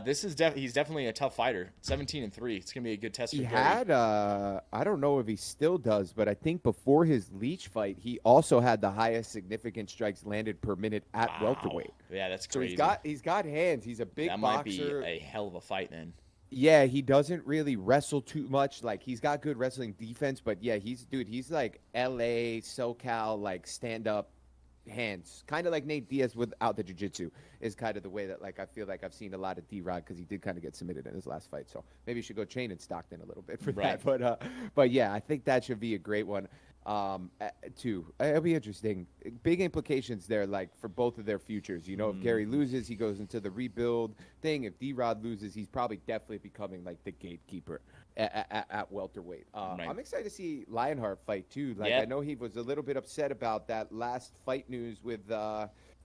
He's definitely a tough fighter. 17-3. It's gonna be a good test for Gary. He had I don't know if he still does, but I think before his Leech fight, he also had the highest significant strikes landed per minute at welterweight. Yeah, that's crazy. So he's got hands. He's a big that boxer. Might be a hell of a fight then. Yeah, he doesn't really wrestle too much. Like he's got good wrestling defense, but yeah, he's like LA, SoCal, like stand up hands, kind of like Nate Diaz without the jiu-jitsu is kind of the way that like I feel like I've seen a lot of D-Rod because he did kind of get submitted in his last fight. So maybe you should go train in Stockton a little bit for that. But yeah, I think that should be a great one too. It'll be interesting. Big implications there, like for both of their futures. If Gary loses, he goes into the rebuild thing. If D-Rod loses, he's probably definitely becoming like the gatekeeper at welterweight. I'm excited to see Lionheart fight too. Like I know he was a little bit upset about that last fight news with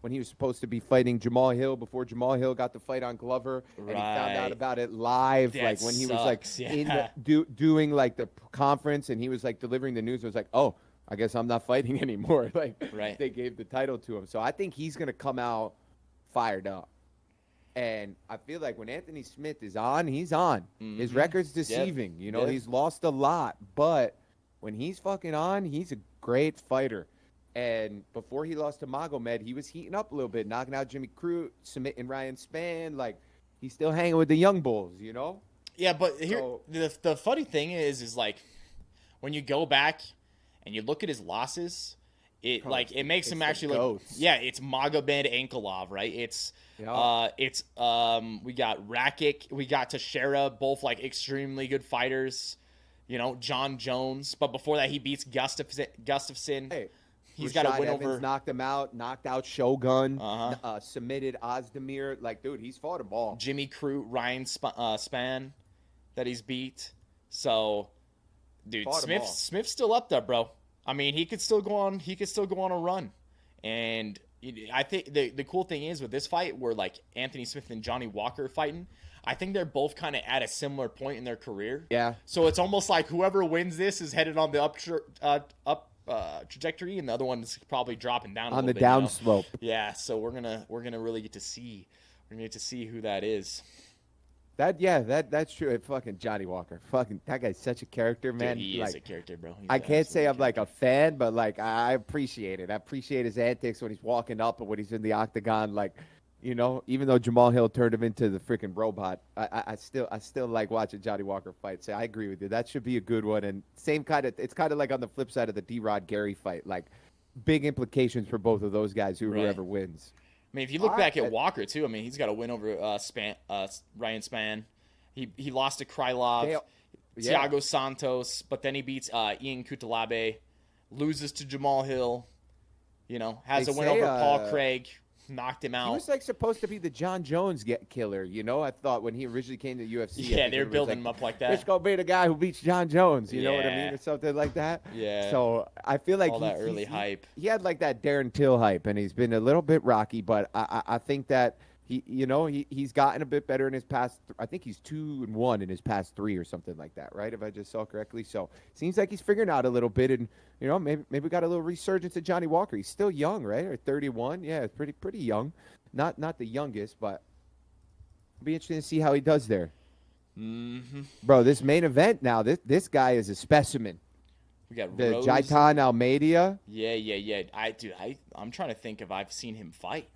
when he was supposed to be fighting Jamal Hill before Jamal Hill got the fight on Glover, and he found out about it live, like when he was like in the, doing like the conference, and he was like delivering the news. It was like, oh, I guess I'm not fighting anymore. Like they gave the title to him, so I think he's gonna come out fired up. And I feel like when Anthony Smith is on, he's on. His record's deceiving. He's lost a lot, but when he's fucking on, he's a great fighter. And before he lost to Magomed, he was heating up a little bit, knocking out Jimmy Crute, submitting Ryan Spann. Like, he's still hanging with the young bulls, Yeah, but here the funny thing is like when you go back and you look at his losses, it Oh, like it makes it's him the actually goats. it's Magomed Ankolov, right? It's Yeah. we got Rakic, we got Teixeira, both like extremely good fighters. You know, John Jones, but before that he beats Gustafsson. Hey, He's got a Rashad win Evans over knocked him out, knocked out Shogun, uh-huh. submitted Ozdemir. Like, dude, he's fought them all. Jimmy Crute, Ryan Spann that he's beat. So, dude, Fought 'em all. Smith's still up there, bro. I mean, he could still go on. He could still go on a run. And I think the cool thing is with this fight, where like Anthony Smith and Johnny Walker are fighting, I think they're both kind of at a similar point in their career. Yeah. So it's almost like whoever wins this is headed on the up trajectory, and the other one's probably dropping down On the bit, downslope. Yeah. So we're gonna really get to see. We're gonna get to see who that is. That's true. Fucking Johnny Walker. Fucking that guy's such a character, man. Dude, he like, is a character, bro. He's I an can't say absolute I'm like a character. fan, but like I appreciate it. I appreciate his antics when he's walking up and when he's in the octagon. Like, you know, even though Jamal Hill turned him into the freaking robot, I still like watching Johnny Walker fight. So I agree with you. That should be a good one. And same kind of, it's kind of like on the flip side of the D-Rod Gary fight. Like, big implications for both of those guys. Right. Whoever wins. I mean, if you look back at Walker too, I mean, he's got a win over Ryan Spann. He lost to Krylov, Thiago Santos, but then he beats Ian Kutalabe, loses to Jamal Hill. You know, has a win over Paul Craig, knocked him out. He was like supposed to be the John Jones killer, you know. I thought when he originally came to the UFC. Yeah, they were building him up like that. Let's go be the guy who beats John Jones. You know what I mean, or something like that. Yeah. So I feel like all that early hype. He had like that Darren Till hype, and he's been a little bit rocky, but I think that he's gotten a bit better in his past. I think he's 2-1 in his past 3 or something like that, right? If I just saw correctly. So seems like he's figuring out a little bit, and you know, maybe we got a little resurgence of Johnny Walker. He's still young, right? Or 31? Yeah, it's pretty young. Not the youngest, but it'll be interesting to see how he does there. Mm-hmm. Bro, this main event now, this guy is a specimen. We got the Rose. Jaitan Almeida. Yeah. I'm trying to think if I've seen him fight.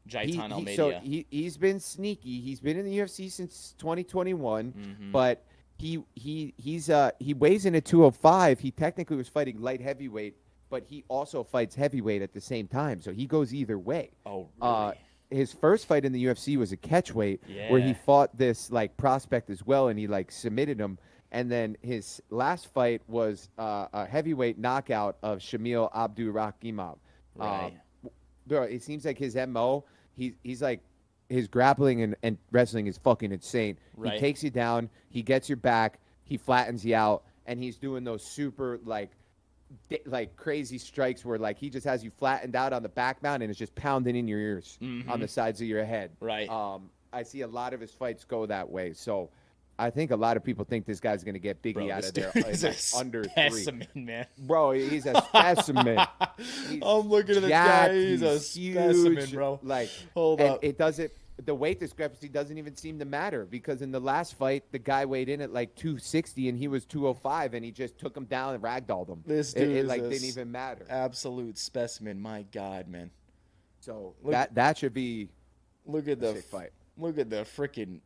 Jaitan Almeida. So he's been sneaky. He's been in the UFC since 2021, but he weighs in at 205. He technically was fighting light heavyweight, but he also fights heavyweight at the same time. So he goes either way. Oh, really? His first fight in the UFC was a catchweight where he fought this like prospect as well, and he like submitted him. And then his last fight was a heavyweight knockout of Shamil Abdurakhimov. Right. Bro, it seems like his MO, he's like, his grappling and wrestling is fucking insane. Right. He takes you down, he gets your back, he flattens you out, and he's doing those super like crazy strikes where like he just has you flattened out on the back mount and it's just pounding in your ears on the sides of your head. Right. I see a lot of his fights go that way. So I think a lot of people think this guy's going to get Biggie out of there under 3. Man. Bro, he's a specimen. I'm looking at this guy. He's a specimen, bro. Like, hold up. It doesn't. The weight discrepancy doesn't even seem to matter because in the last fight, the guy weighed in at like 260 and he was 205, and he just took him down and ragdolled him. This dude didn't even matter. Absolute specimen. My God, man. So that should be. Look at the fight. Look at the freaking.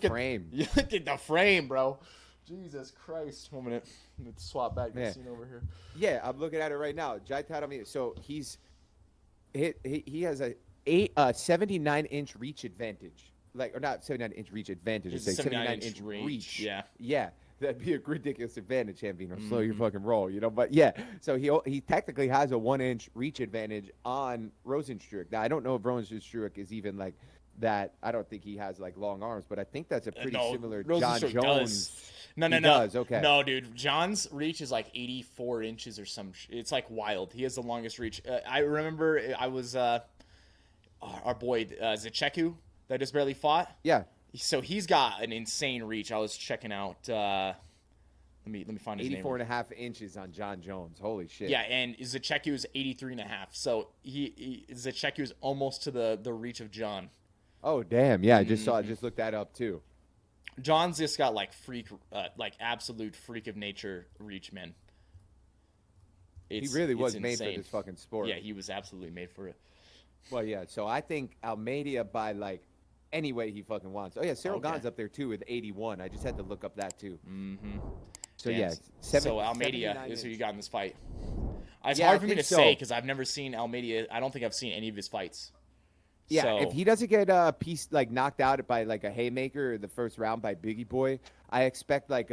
Frame. Look at the frame, bro. Jesus Christ. 1 minute. Let's swap back the scene over here. Yeah, I'm looking at it right now. Jaitan Almeida. So he has a 79-inch reach advantage. Like, or not 79-inch reach advantage. It's like 79-inch reach. Yeah. Yeah. That'd be a ridiculous advantage, Hambinooo. Slow your fucking roll, you know? But yeah, so he technically has a 1-inch reach advantage on Rosenstruck. Now, I don't know if Rosenstruck is even like that. I don't think he has like long arms, but I think that's a pretty similar John Jones. Does. No. Does, okay. No, dude. John's reach is like 84 inches or some. It's like wild. He has the longest reach. I remember I was our boy Zecheku that just barely fought. Yeah. So he's got an insane reach. I was checking out. Let me find his name. 84.5 inches on John Jones. Holy shit. Yeah, and Zecheku is 83.5. So Zecheku is almost to the reach of John. Oh damn! Yeah, I just looked that up too. John's just got like absolute freak of nature reach, man. He really was made for this fucking sport. Yeah, he was absolutely made for it. Well, yeah. So I think Almeida by like any way he fucking wants. Oh yeah, Cyril Gane's up there too with 81. I just had to look up that too. Mm-hmm. So Damn. yeah, so Almeida is who you got in this fight. It's Yeah, hard I for me to think so. say because I've never seen Almeida. I don't think I've seen any of his fights. Yeah, So, if he doesn't get a piece like knocked out by like a haymaker in the first round by Biggie Boy, I expect like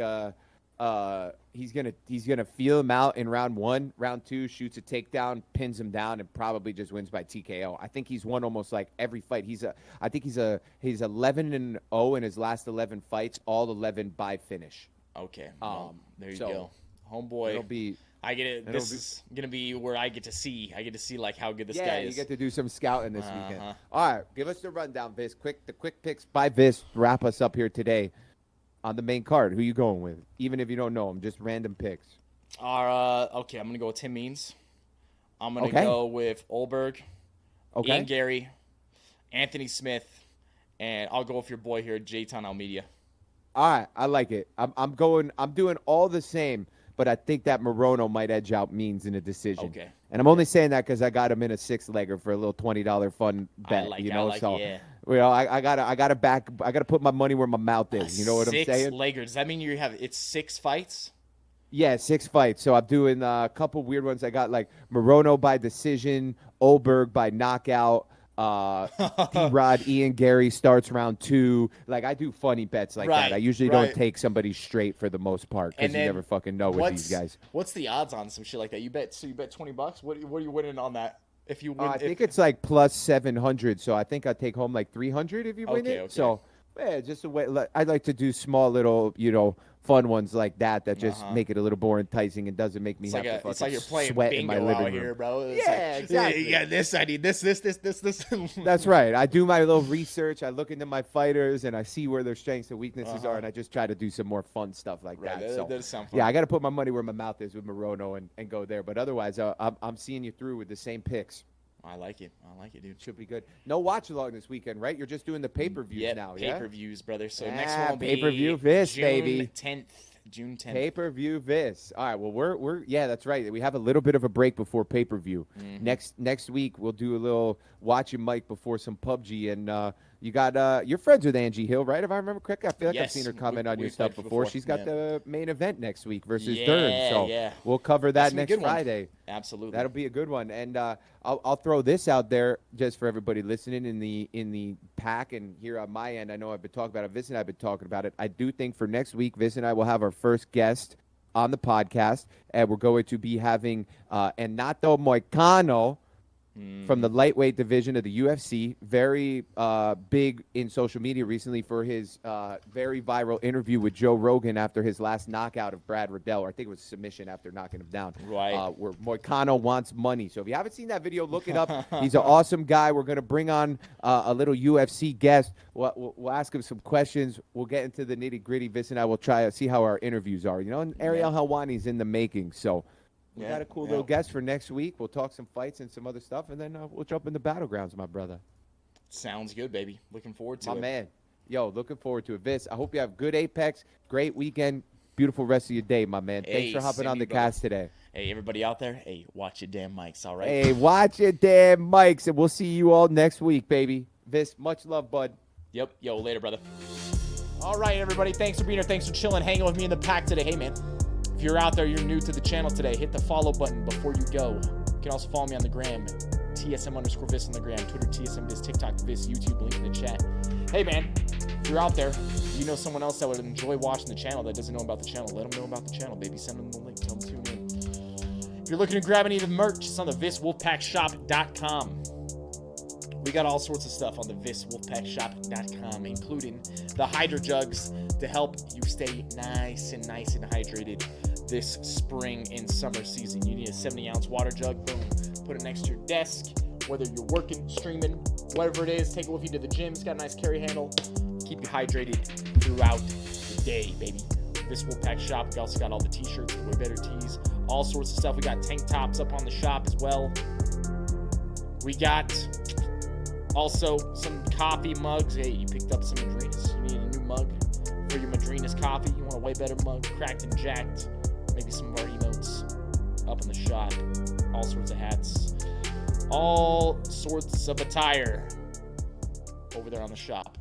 he's gonna feel him out in round 1, round 2, shoots a takedown, pins him down, and probably just wins by TKO. I think he's won almost like every fight. He's 11-0 in his last 11 fights, all 11 by finish. okay, well, there you so go, homeboy. It'll be. I get it. This is gonna be where I get to see like how good this guy is. Yeah, you get to do some scouting this Uh-huh. weekend. All right, give us the rundown, Viss. The quick picks by Viss. Wrap us up here today on the main card. Who you going with? Even if you don't know them, just random picks. Okay, I'm gonna go with Tim Means. I'm gonna Okay. go with Olberg, Okay. Ian Gary, Anthony Smith, and I'll go with your boy here, Jayton Almeida. All right, I like it. I'm doing all the same, but I think that Morono might edge out Means in a decision. Okay. And I'm only saying that because I got him in a 6-legger for a little $20 fun bet. Yeah. You know, I gotta put my money where my mouth is. You know what I'm saying? 6-legger. Does that mean it's 6 fights? Yeah, 6 fights. So I'm doing a couple weird ones. I got like Morono by decision, Olberg by knockout, D-Rod, Ian Gary starts round 2. Like, I do funny bets like that. I usually don't take somebody straight for the most part because you never fucking know with these guys. What's the odds on some shit like that? You bet $20? What are you winning on that? If you win, I think it's like plus 700. So I think I take home like 300 if you win it. Okay. So yeah, just a way. I like to do small little, fun ones like that just make it a little more enticing and doesn't make me have to it's like you're playing sweat in my bingo living out room. here, bro. Exactly. You got this. I need this. That's right. I do my little research. I look into my fighters and I see where their strengths and weaknesses are, and I just try to do some more fun stuff like that. That does sound fun. Yeah, I got to put my money where my mouth is with Morono and go there. But otherwise, I'm seeing you through with the same picks. I like it, dude. Should be good. No watch along this weekend, right? You're just doing the pay-per-views now, yeah? Pay-per-views, brother. So next one will be pay-per-view Viss, baby. June 10th. Pay-per-view Viss. All right, well, we're yeah, that's right. We have a little bit of a break before pay-per-view. Next week, we'll do a little watching Mike before some PUBG, and you got you're friends with Angie Hill, right? If I remember correctly, I feel like I've seen her comment on your stuff before. She's got the main event next week versus Dern, so we'll cover that next Friday. Absolutely, that'll be a good one. And I'll throw this out there just for everybody listening in the pack and here on my end. I know I've been talking about it. Viss and I've been talking about it. I do think for next week, Viss and I will have our first guest on the podcast, and we're going to be having Renato Moicano from the lightweight division of the UFC. Very big in social media recently for his very viral interview with Joe Rogan after his last knockout of Brad Riddell, or I think it was submission after knocking him down. Right. Where Moicano wants money. So if you haven't seen that video, look it up. He's an awesome guy. We're going to bring on a little UFC guest. We'll ask him some questions. We'll get into the nitty-gritty. Viss and I will try to see how our interviews are. And Ariel Helwani's in the making, so we got a cool little guest for next week. We'll talk some fights and some other stuff, and then we'll jump in the battlegrounds, my brother. Sounds good, baby. Looking forward to it. My man. Yo, looking forward to it. Viss, I hope you have good Apex, great weekend, beautiful rest of your day, my man. Thanks for hopping on the cast today. Hey, everybody out there, watch your damn mics, all right? Hey, watch your damn mics, and we'll see you all next week, baby. Viss, much love, bud. Yep. Yo, later, brother. All right, everybody. Thanks for being here. Thanks for chilling, hanging with me in the pack today. Hey, man. If you're out there, you're new to the channel today, hit the follow button before you go. You can also follow me on the gram, TSM_Viss on the gram, Twitter, TSMViss, TikTok, Viss, YouTube, link in the chat. Hey, man, if you're out there, you know someone else that would enjoy watching the channel that doesn't know about the channel, let them know about the channel, baby. Send them the link. Tell them to tune in. If you're looking to grab any of the merch, it's on the VissWolfpackShop.com. We got all sorts of stuff on the VissWolfpackShop.com, including the Hydro Jugs to help you stay nice and hydrated this spring and summer season. You need a 70-ounce water jug. Boom. Put it next to your desk. Whether you're working, streaming, whatever it is, take it with you to the gym. It's got a nice carry handle. Keep you hydrated throughout the day, baby. Viss Wolfpack Shop. We also got all the t-shirts, way better tees, all sorts of stuff. We got tank tops up on the shop as well. We got also some coffee mugs. Hey, you picked up some Madrinas. You need a new mug for your Madrinas coffee. You want a way better mug, cracked and jacked. Maybe some more emotes up in the shop. All sorts of hats. All sorts of attire over there on the shop.